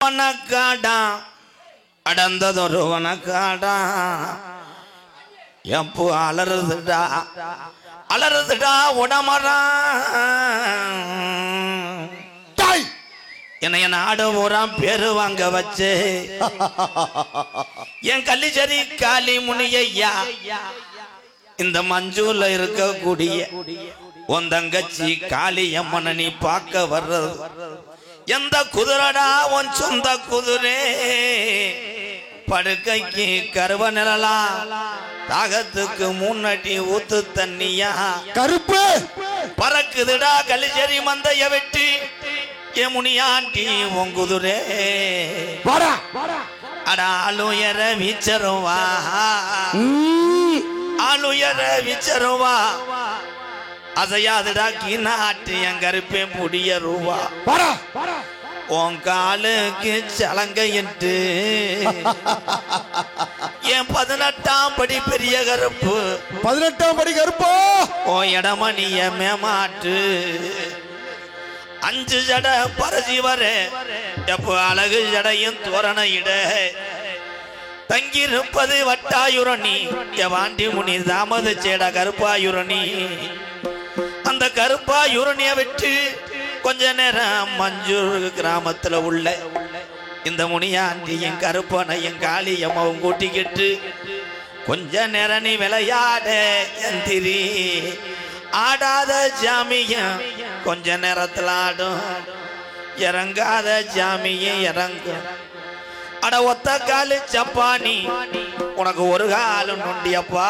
வனக்காடா அடந்ததொரு வனக்காடா எப்போ அலறுதுடா அலறுதுடா உடமரா என்னைய நாடு ஊரா பேரு வாங்க வச்சு என் கள்ளிச்சேரி காளி முனியையா இந்த மஞ்சூர்ல இருக்கக்கூடிய உன் தங்கச்சி காளியம்மனை நீ பார்க்க வர்றது எந்த குதிரடா உன் சொந்த குதிரை படுக்கைக்கு கருவ நிழலா தாகத்துக்கு முன்னாடி ஊத்து தண்ணியா கருப்பு பறக்குதுடா கள்ளிச்சேரி மந்தைய வெட்டி முனியாண்டி உன் குதிரை அட ஆளுயர வீச்சருவா ஆளுயர வீச்சருவா அசையாதுடா கீநாட்டு என் கருப்பே முடிய ரூவா உன் காலுக்கு சலங்கையிட்டு என் 18ஆம் படி பெரிய கருப்பு 18ஆம் படி கருப்போ உன் இடமணிய மேமாட்டு 5 ஜட பரசி வர எப்போ அழகு ஜடையும் தோரண இட தங்கியிருப்பது வட்டாயுரணி வாண்டி முனி தாமத சேட கருப்பாயுரணி அந்த கருப்பாயுரணிய விட்டு கொஞ்ச நேரம் மஞ்சூர் கிராமத்துல உள்ள இந்த முனியாண்டி என் கருப்பனை என் காளியம்மாவும் கூட்டிக்கிட்டு கொஞ்ச நேரம் நீ விளையாட எந்திரி ஆடாத ஜாமியம் கொஞ்ச நேரத்தில் ஆடும் இறங்காத ஜாமியம் இறங்கும் அட ஒத்த காலு சப்பானி உனக்கு ஒரு காலு நொண்டியப்பா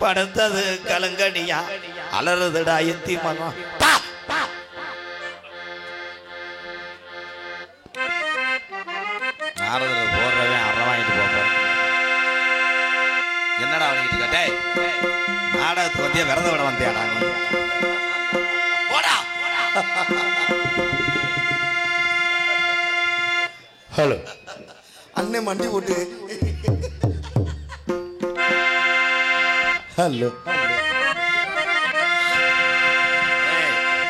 படுத்தது கலங்கடியா அலறுதுடா எத்தி மனம் போடுறவன் அற வாங்கிட்டு போறேன் என்னடா வாங்கிட்டு கேட்டே நாடகத்துக்கு வந்தியா விரத விட வந்தியாடா நீ போடா ஹலோ அண்ணே மண்டி போட்டு ஹலோ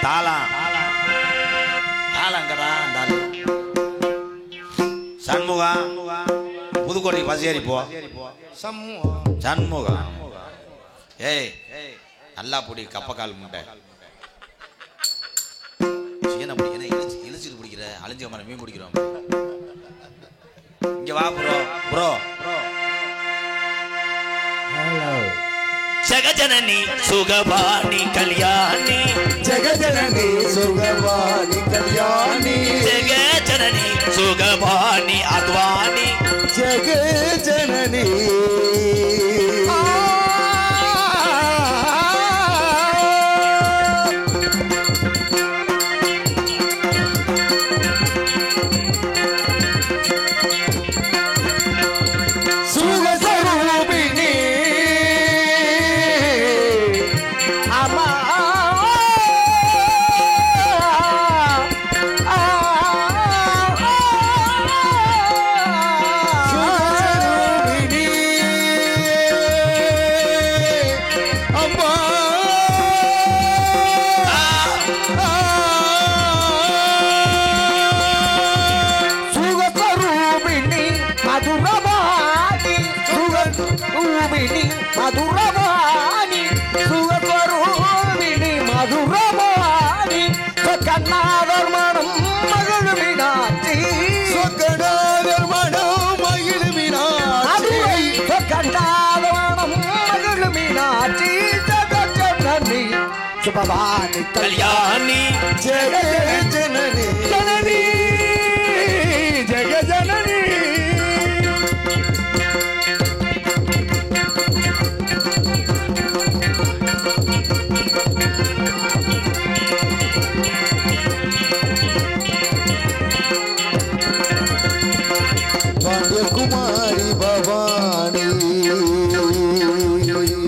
தாளம் தாளங்கடா சண்முகா புதுக்கோட்டை பசியேறி போ சண்முகா ஏய் நல்லா பொடி கப்பக்கால் முட்டை சீன பிடிக்கிற இழிச்சிட்டு பிடிக்கிற அழிஞ்ச மரம் மீன் பிடிக்கிறோம் இங்க வா ப்ரோ ப்ரோ ஜெகஜனனி சுகவாணி கல்யாணி ஜெகஜனனி சுகவாணி கல்யாணி ஜெகஜனனி சுகவாணி அத்வானி ஜெகஜனனி மதுரவாணி சுகஸ்வரூபிணி மதுரவாணி சொக்கநாதர் மனம் மகிழ் மீனாட்சி சொக்கநாதர் மனம் மகிழ் மீனாட்சி சொக்கநாதர் மனம் மகிழ் மீனாட்சி ஜெகஜனனி சுபவாணி கல்யாணி ஜெகஜனனி ஜனனி ஜெகஜனனி குமாரி பவானி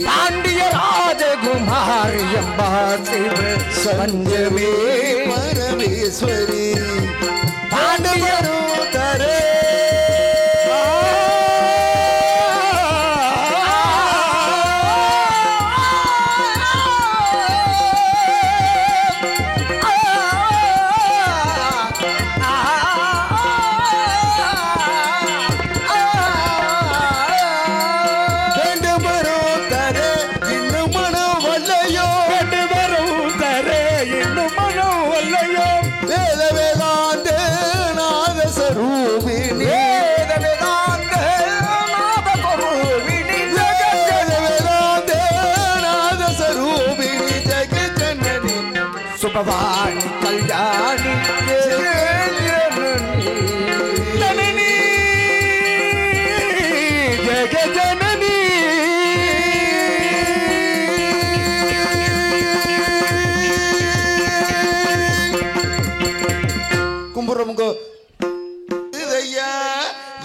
பாண்டிய ராஜகுமாரி அம்பா சிவ சஞ்சமே பரமேஸ்வரி பாண்டவனோ தரே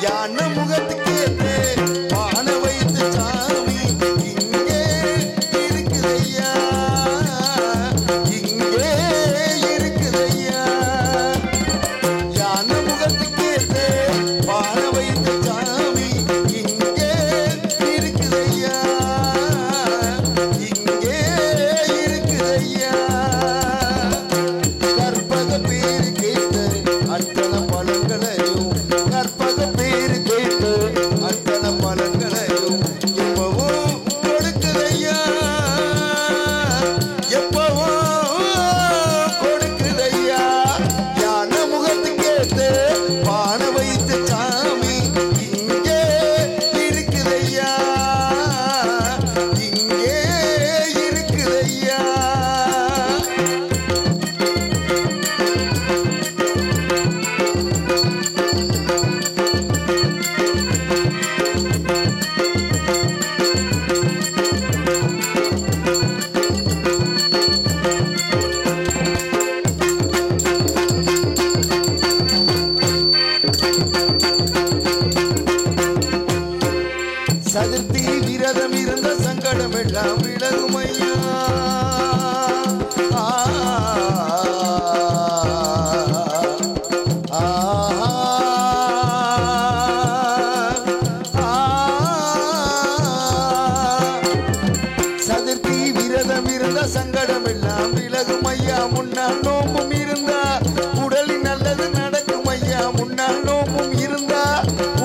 யான முகத்துக்கேத்து பானை வைத்து சாமி இங்கே இருக்குதையா இங்கே இருக்குதையா யான முகத்துக்கேத்து பானை வைத்து சாமி இங்கே இருக்குதையா இங்கே இருக்குதையா கற்பக பேரு கேட்டு அத்தனை பழங்களையும் கற்பக பேரு கேட்டு அத்தனை பழங்களையும் எப்பவும் கொடுக்குதையா எப்பவும் கொடுக்குதையா யான முகத்து கேட்டு பானை வைத்து சாமி இங்கே இருக்குதையா இங்கே இருக்குதையா சதுர்த்தி விரதம் இருந்த சங்கடம் எல்லாம் விலகுமையா சதுர்த்தி விரதம் இருந்த சங்கடம் எல்லாம் விலகும் ஐயா முன்னால் நோம்பும் இருந்தா உடலில் நல்லது நடக்கும் ஐயா முன்னால் நோம்பும் இருந்தா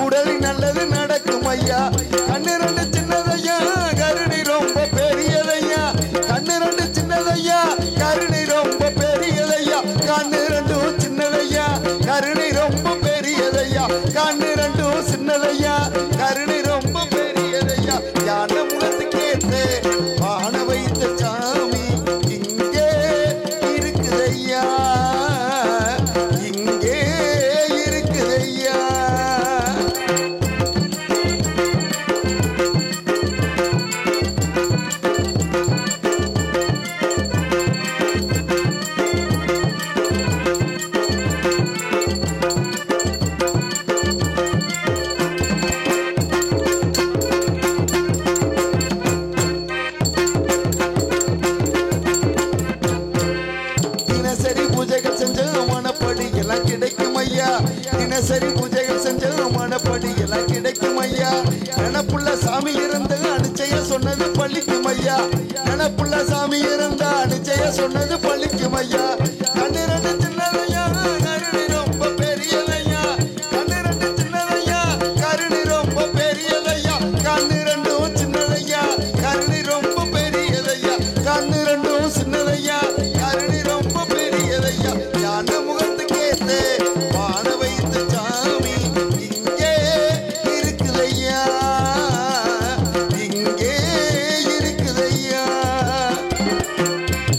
உடலில் நல்லது நடக்கும் ஐயா கண்ணு ரெண்டு சின்னதையா கருணை ரொம்ப பெரியதையா கண்ணு ரெண்டு சின்னதையா கருணை ரொம்ப பெரியதையா கண்ணு ரெண்டும் சின்னதையா கருணை ரொம்ப பெரியதையா கண்ணு ரெண்டும் சின்னதையா கருணை ரொம்ப பெரியதையா யான முகத்துக்கேத்து பானை வைத்த சாமி இங்கே இருக்குதையா இங்கே இருக்குதையா தினசரி பூஜைகள் செஞ்ச மனப்படி எல்லாம் கிடைக்கும் ஐயா தினசரி பூஜைகள் செஞ்ச மனப்படி எல்லாம் கிடைக்கும் ஐயா நினப்புள்ள சாமி இருந்து அனுச்சய சொன்னது பழிக்கும் ஐயா நினப்புள்ள சாமி இருந்தா அனுச்சய சொன்னது பழிக்கும் ஐயா கண்ணு ரெண்டு சின்னதையா கருணை ரொம்ப பெரியதையா கண்ணு ரெண்டு சின்னதையா கருணை ரொம்ப பெரியதையா கண்ணு ரெண்டும் சின்னதையா கருணை ரொம்ப பெரியதையா கண்ணு ரெண்டும் சின்னதையா கருணை ரொம்ப பெரியதையா யான முகத்துக்கேத்து பானை வைத்த சாமி இங்கே இருக்குதையா இங்கே இருக்குதையா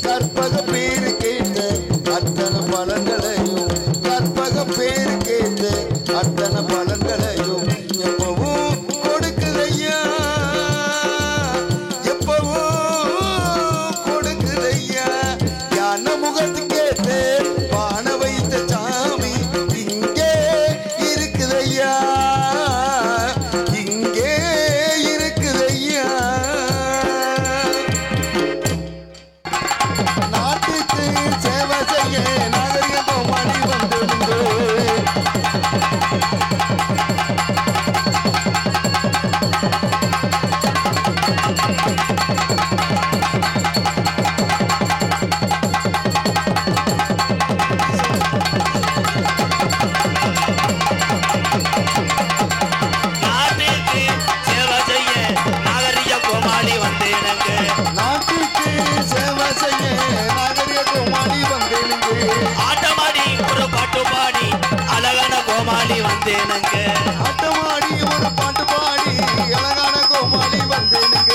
கற்பக பேரு கேட்டு அத்தனை பலன்களையும் கற்பக பேரு கேட்டு அத்தனை பலன்களையும் எப்பவும் கொடுக்குதையா எப்பவும் கொடுக்குதையா யான முகத்துக்கேத்து பானை வைத்த சாமி இங்கே இருக்குதையா இங்கே இருக்குதையா நாட்டுக்கு சேவை செய்ய நாகரிக கோமாளி வந்திருந்து நாட்டுக்கு சேவை செய்ய நாகரிக கோமாளி வந்தேனுங்க நாட்டுக்கு சேவை செய்ய நாகரிக கோமாளி வந்தேனுங்க ஆட்டமாடி ஒரு பாட்டு பாடி அழகான கோமாளி வந்தேனுங்க ஆட்டமாடி ஒரு பாட்டு பாடி அழகான கோமாளி வந்தேனுங்க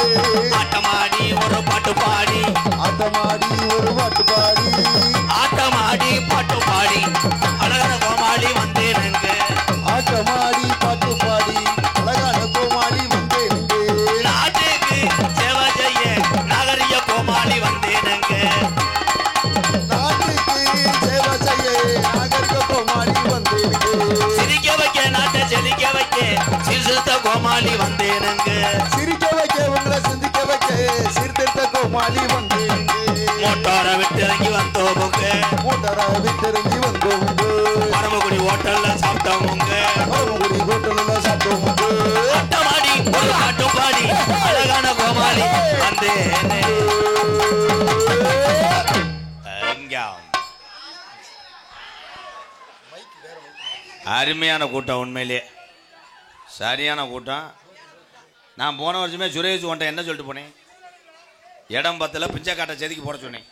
ஆட்டமாடி ஒரு பாட்டு பாடி ஆட்டமாடி ஒரு பாட்டு பாடி ஆட்டமாடி பாட்டு பாடி அழகான கோமாளி வந்தேனுங்க ஆட்டமாடி பாட்டு பாடி அழகான கோமாளி வந்தேனுங்க நாட்டுக்கு சேவை செய்ய நாகரிக கோமாளி வந்தேனுங்க நாட்டுக்கு சேவை செய்ய நாகரிக கோமாளி வந்தேனுங்க சிரிக்க வைக்க நாட்டை செழிக்க வைக்க அருமையான கூட்டம், உண்மையிலே சரியான கூட்டம். நான் போன வருஷமே சுரேஷ் ஒன்றை என்ன சொல்லிட்டு போனேன், இடம் பத்தில் பிஞ்சைக்காட்டை செதுக்கி போட சொன்னேன்.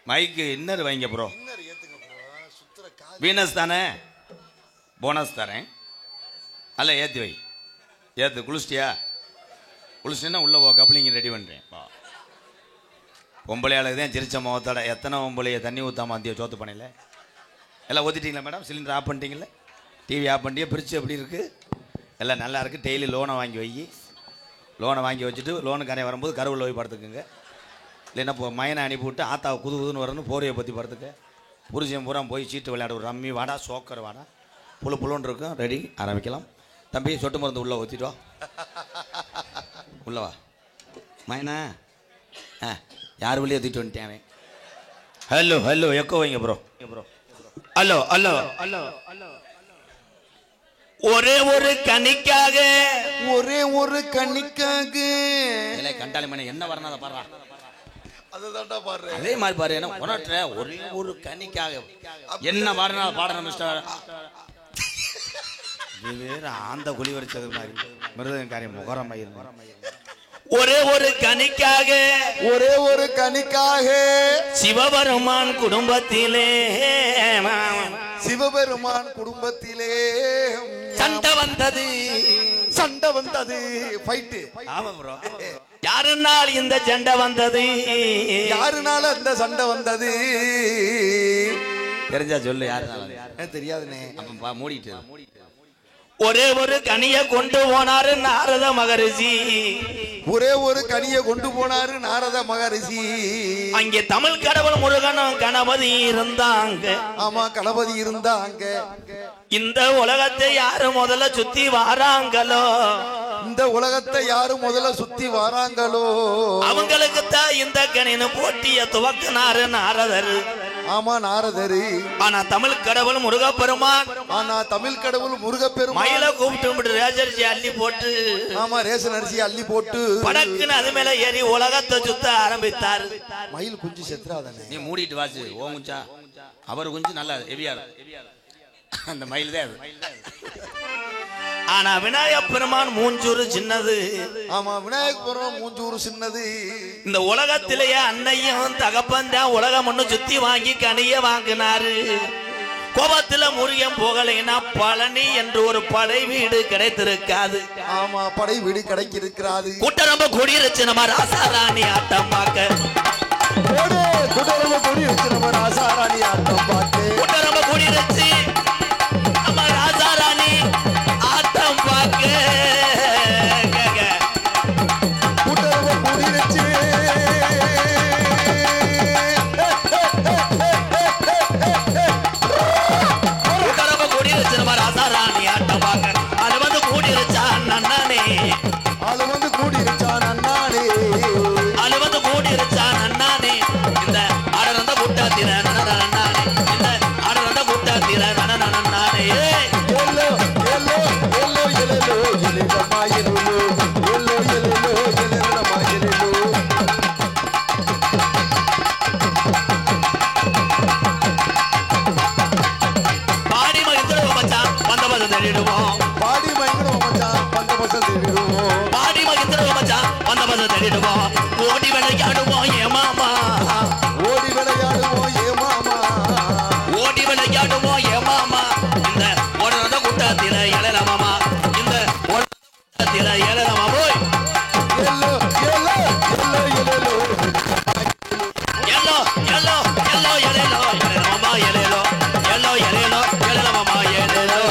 மைக்கு இன்னர் வைங்க ப்ரோ, வீனஸ் தானே, போனஸ் தரேன், அல்ல ஏற்றி வை, ஏற்று குளிச்சிட்டியா, குளிச்சுன்னா உள்ளே போ, கப்ளிங்க ரெடி பண்ணுறேன். பொம்பளையாளுக்கு தான் சிரிச்ச முகத்தோட எத்தனை பொம்பளையை தண்ணி ஊற்றாம அந்திய சோத்து பண்ணல, எல்லாம் ஊற்றிட்டீங்களா மேடம், சிலிண்டர் ஆஃப் பண்ணிட்டீங்களே, டிவி ஆஃப் பண்ணிட்டே, ஃப்ரிட்ஜ் எப்படி இருக்குது, எல்லாம் நல்லா இருக்குது. டெய்லி லோனை வாங்கி வை, லோனை வாங்கி வச்சுட்டு லோனுக்காரே வரும்போது கருவில் போய் படுத்துக்குங்க. இல்லைன்னா இப்போ மைனை அனுப்பிவிட்டு ஆத்தாவை குதுன்னு வரணும், போரையை பற்றி படுத்துக்க. புருஷன் பூரா போய் சீட்டு விளையாட, ரம்மி வாடா, சோக்கர் வாடா, புழுன்னு இருக்கும். ரெடி, ஆரம்பிக்கலாம். தம்பி சொட்டு மருந்து உள்ளே ஊற்றிட்டு வா, உள்ளவா மைனா. யார் வழியே ஏற்றிட்டு வந்துட்டேன். ஹலோ ஹலோ எக்கோ வைங்க bro, hello hello hello hello. ஒரே ஒரு கனிக்காக, ஒரே ஒரு கண்ணிக்காக. கண்டாளி மணி என்ன வரணும் அதை பாடுறா, அதுதான்டா பாடுறேன். அதே மாதிரி பாரு, என்ன உணர்ற, ஒரே ஒரு கனிக்காக என்ன பாடுனா பாடுற மிஸ்டர். இது வேற ஆந்த குழி வரிச்சது மாதிரி மிருதம் காரியம் முகரம். ஒரே ஒரு கனிக்காக, ஒரே ஒரு கனிக்காக சிவபெருமான் குடும்பத்திலே, சிவபெருமான் குடும்பத்திலே சண்டை வந்தது, சண்டை வந்தது, ஃபைட்டு. ஆமா ப்ரோ. யாருனால் இந்த சண்டை வந்தது, யாருனால அந்த சண்டை வந்தது தெரிஞ்சா சொல்லு. யாருனால தெரியாதுனே, அப்ப மூடிட்டு. ஒரே ஒரு கனியை கொண்டு போனாரு நாரத மகரிஷி, ஒரே ஒரு கனியை கொண்டு போனாரு நாரத மகரிஷி. அங்கே தமிழ் கடவுள் முருகனும் கணபதி இருந்தாங்க. ஆமா, கணபதி இருந்தாங்க. இந்த உலகத்தை யாரு முதல்ல சுத்தி வாராங்களோ, இந்த உலகத்தை யாரு முதல்ல சுத்தி வாராங்களோ அவங்களுக்கு தான் இந்த கணினு போட்டிய துவக்கினாரு நாரதர். ஆமா, நாரதரு. ஆனா தமிழ் கடவுள் முருகப்பெருமான், ஆனா தமிழ் கடவுள் முருகப்பெருமான் மயில கூப்பிட்டு ரேசரிசி அள்ளி போட்டு, ஆமா, ரேஷன் அரிசி அள்ளி போட்டு படக்குன்னு அது மேல ஏறி உலகத்தை சுத்த ஆரம்பித்தார். மயில் குஞ்சு செத்துறாதானே, நீ மூடிட்டு வாச்சு. ஓ குஞ்சா, அவர் குஞ்சு நல்லா ஹெவியாரு, அந்த மயில் தான் அது. ஆனா விநாயக பெருமான் மூஞ்சூறு சின்னது. ஆமா, விநாயக பெருமான் மூஞ்சூறு சின்னது. இந்த உலகத்திலேயே அன்னையும் தகப்பன் தான் உலகம் ஒண்ணு சுத்தி வாங்கி கனிய வாங்கினாரு. கோபத்துல முருகன் போகலைன்னா பழனி என்று ஒரு படை வீடு கிடைத்திருக்காது. ஆமா, படை வீடு கிடைக்கிறாது. கூட்டம் ரொம்ப கூடியிருச்சு நம்ம ராசாராணி ஆட்டம் பார்க்க. கூட்டம் ரொம்ப கூடியிருச்சு நம்ம ராசாராணி ஆட்டம் பார்க்க. கூட்டம் ரொம்ப கூடியிருச்சு நம்ம ராசாராணி ஆட்டம் பார்க்க. கூட்டம் ரொம்ப கூடியிருச்சு. கூட்டம் ரொம்ப கூடியிருச்சு நம்ம ராசாராணி ஆட்டம் பார்க்க. அது வந்து கூடியிருச்சா நன்னானே, அது வந்து கூடியிருச்சா நன்னானே, அது வந்து கூடியிருச்சா நன்னானே. இந்த ஆடரந்த கூட்டத்தில நன்னானே, இந்த ஆடரந்த கூட்டத்தில நன்னானே. எல்லோ எல்லோ எல்லோ எல்லோ எல்லம்மா எல்லோ எல்லோ எல்லோ எல்லம்மா எல்லோ. பாடி மகிழ்ந்துடுவோம் மச்சான், பந்தபத தேடிடுவோம். பாடி மயங்கிடுவோம் மச்சான், பந்தபசம் தேடிடுவோம். பாடி மகிழ்ந்துடுவோம் மச்சான், பந்தபத தேடிடுவோம். ஓடி விளையாடுவோம் ஏ மாமா, ஓடி விளையாடுவோம் ஏ மாமா, ஓடி விளையாடுவோம் ஏ மாமா. இந்த ஓடுறத கூட்டத்தில எழல மாமா, இந்த ஓடுறத கூட்டத்தில எழல மாமா. போய் எல்லோ எல்லோ எல்லோ எல்லோ எல்லோ எல்லோ எல்லோ எழலோ எழல மாமா, எழலோ எல்லோ எழலோ எழல மாமா, எழலோ.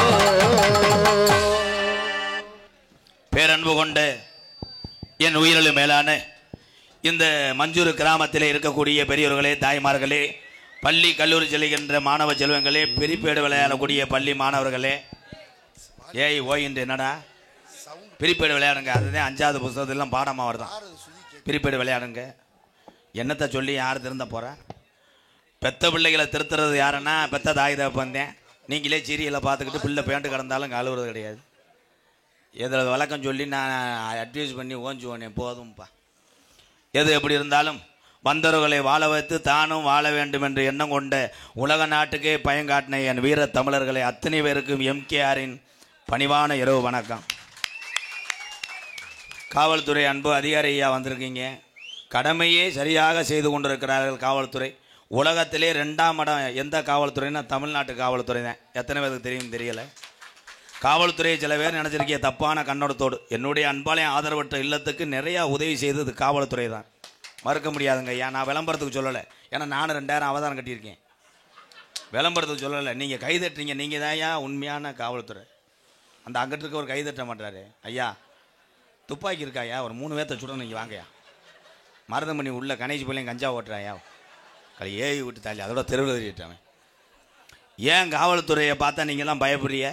பேரன்பு கொண்ட என் உயிரிலும் மேலான இந்த மஞ்சூர் கிராமத்தில் இருக்கக்கூடிய பெரியவர்களே, தாய்மார்களே, பள்ளி கல்லூரி செல்கின்ற மாணவ செல்வங்களே, பிரிப்பேடு விளையாடக்கூடிய பள்ளி மாணவர்களே, ஏய் ஓய் என்று என்னடா பிரிப்பேடு விளையாடுங்க. அதுதான் 5வது புத்தகத்திலாம் பாடமாக வருதான். பிரிப்பேடு விளையாடுங்க. என்னத்தை சொல்லி யார் திருந்த போகிறா? பெத்த பிள்ளைகளை திருத்துறது யாருன்னா பெத்த தாய் தகப்பந்தேன். நீங்களே சீரியலை பார்த்துக்கிட்டு பிள்ளை பேண்டு கிடந்தாலும் கழுவுறது கிடையாது. எதில் விளக்கம் சொல்லி நான் அட்வைஸ் பண்ணி ஓஞ்சுவோனே போதும்ப்பா. எது எப்படி இருந்தாலும் வந்தவர்களை வாழ வைத்து தானும் வாழ வேண்டும் என்று எண்ணம் கொண்ட உலக நாட்டுக்கே பயங்காட்டின என் வீர தமிழர்களை அத்தனை பேருக்கும் எம்கேஆரின் பணிவான இரவு வணக்கம். காவல்துறை அன்பு அதிகாரி ஐயா வந்திருக்கீங்க. கடமையே சரியாக செய்து கொண்டிருக்கிறார்கள் காவல்துறை. உலகத்திலே 2ஆம் இடம் எந்த காவல்துறைன்னா தமிழ்நாட்டு காவல்துறை தான். எத்தனை பேருக்கு தெரியும் தெரியலை. காவல்துறையை சில பேர் நினச்சிருக்கிய தப்பான கண்ணோட்டத்தோடு. என்னுடைய அன்பாலையும் ஆதரவற்ற இல்லத்துக்கு நிறையா உதவி செய்தது காவல்துறை தான், மறுக்க முடியாதுங்க ஐயா. நான் விளம்பரத்துக்கு சொல்லலை, ஏன்னா நான் 2000 அவதாரம் கட்டியிருக்கேன். விளம்பரத்துக்கு சொல்லலை. நீங்கள் கைதட்டுறீங்க, நீங்கள் தான் ஐயா உண்மையான காவல்துறை. அந்த அங்கிட்டு இருக்க ஒரு கைதட்ட மாட்டாரு. ஐயா துப்பாக்கி இருக்காயா, ஒரு 3 பேர்த்த சுடணும், நீங்கள் வாங்கய்யா. மருதமணி உள்ள கணேஷ் பிள்ளைங்க கஞ்சா ஓட்டுறாயா, களி ஏவி விட்டு தாலி அதோட தெருவில் தெரிவிட்டாங்க. ஏன் காவல்துறையை பார்த்தா நீங்கள்லாம் பயப்படுறிய?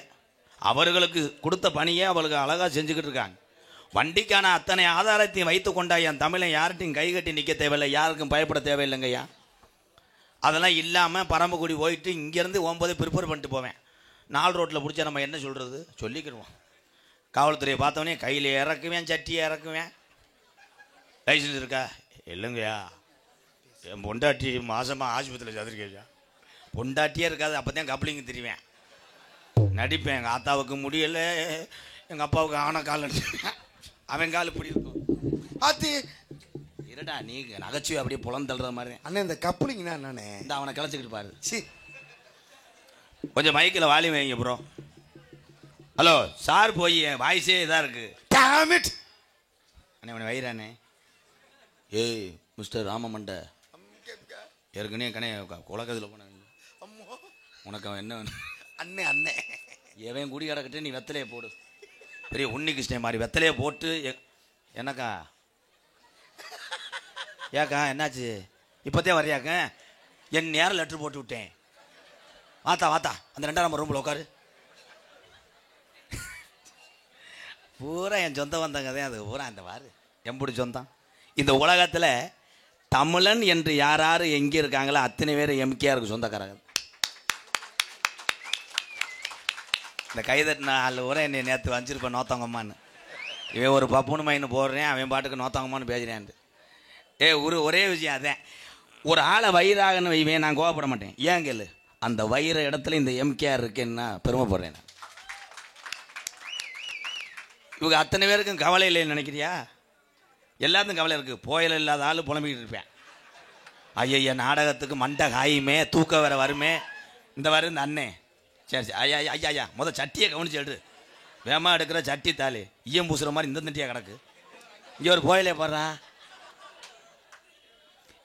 அவர்களுக்கு கொடுத்த பணியை அவளுக்கு அழகாக செஞ்சுக்கிட்டு இருக்காங்க. வண்டிக்கான அத்தனை ஆதாரத்தையும் வைத்து கொண்டா என் தமிழை யார்கிட்டையும் கை கட்டி நிற்க தேவையில்லை, யாருக்கும் பயப்பட தேவையில்லைங்கய்யா. அதெல்லாம் இல்லாமல் பரம்பக்குடி போயிட்டு இங்கேருந்து 9 ப்ரிப்பேர் பண்ணிட்டு போவேன். 4 ரோட்டில் பிடிச்சா நம்ம என்ன சொல்கிறது, சொல்லிக்கிடுவோம். காவல்துறையை பார்த்தவொடனே கையில் இறக்குவேன், சட்டியை இறக்குவேன். லைசன்ஸ் இருக்கா? இல்லைங்கய்யா, என் பொண்டாட்டி மாதமாக ஆஸ்பத்திரியில் சதுரிக்கையா. பொண்டாட்டியே இருக்காது, அப்போ தான் கப்ளிங் தெரிவேன். நடிப்பேன். எங்கள் ஆத்தாவுக்கு முடியலை, எங்கள் அப்பாவுக்கு ஆன கால் நடிச்சுவேன். அவன் கால் இப்படி இருக்கும். ஆத்தி இருடா நீ நகைச்சுவை அப்படியே புலந்தள்ளுற மாதிரி. அண்ணே இந்த கப்ளிங்னா என்னண்ணே? இந்த அவனை கிளச்சிக்கிட்டு பாரு. சி கொஞ்சம் மைக்கில் வாலி வைங்க ப்ரோ. ஹலோ சார், போய் என் வாய்ஸே இதாக இருக்குது. டேமிட் அண்ணே அவனை வைறானே. ஏய் மிஸ்டர் ராமமண்டை, ஏற்கனவே கணே குலக்கதில் போன உனக்கு அவன் என்ன வேணும்? அண்ணே அண்ணே எவன் குடி கிடக்கிட்டு நீ வெத்தலையை போடு. பெரிய உன்னி கிருஷ்ணன் மாதிரி வெத்தலையை போட்டு. என்னக்கா ஏக்கா என்னாச்சு? இப்போத்தே வரையாக்க? என் நேரம் லெட்ரு போட்டு விட்டேன். வாத்தா வாத்தா அந்த 2ஆம் நம்பர் ரூமில் உட்காரு. பூரா என் சொந்தம் வந்தங்க தான் அது பூரா. அந்த வாரு எம்புடி சொந்தம். இந்த உலகத்தில் தமிழன் என்று யார் எங்கே இருக்காங்களோ அத்தனை பேர் எம்கேஆருக்கு சொந்தக்காரங்க. இந்த கைதட்டின ஆள் ஊரா என்னை நேற்று வஞ்சிருப்பேன் நோத்தவங்கம்மான்னு. இவன் ஒரு பப்புனு மைன்னு போடுறேன், அவன் பாட்டுக்கு நோத்தவங்கம்மான்னு பேசுகிறேன். ஒரே விஷயம் அதான். ஒரு ஆளை வயிறாகன்னு வைவேன், நான் கோவப்பட மாட்டேன். ஏன் கேளு, அந்த வயிற இடத்துல இந்த எம்கேஆர் இருக்கேன்னா பெருமைப்படுறேன். இவங்க அத்தனை பேருக்கும் கவலை இல்லைன்னு நினைக்கிறியா? எல்லாத்துக்கும் கவலை இருக்குது. புயல் இல்லாத ஆள் புலம்பிக்கிட்டு இருப்பேன். ஐயா நாடகத்துக்கு மண்டை காயுமே, தூக்க வேற வருமே. இந்த வர இந்த அண்ணே சரி ஐயா ஐயா ஐயா முதல் சட்டியை கவனிச்சு எடு. வேமா எடுக்கிற சட்டி தாலி ஈயம் பூசுகிற மாதிரி இந்த தண்டியாக கிடக்கு. இங்கே ஒரு புயலே போடுறான்.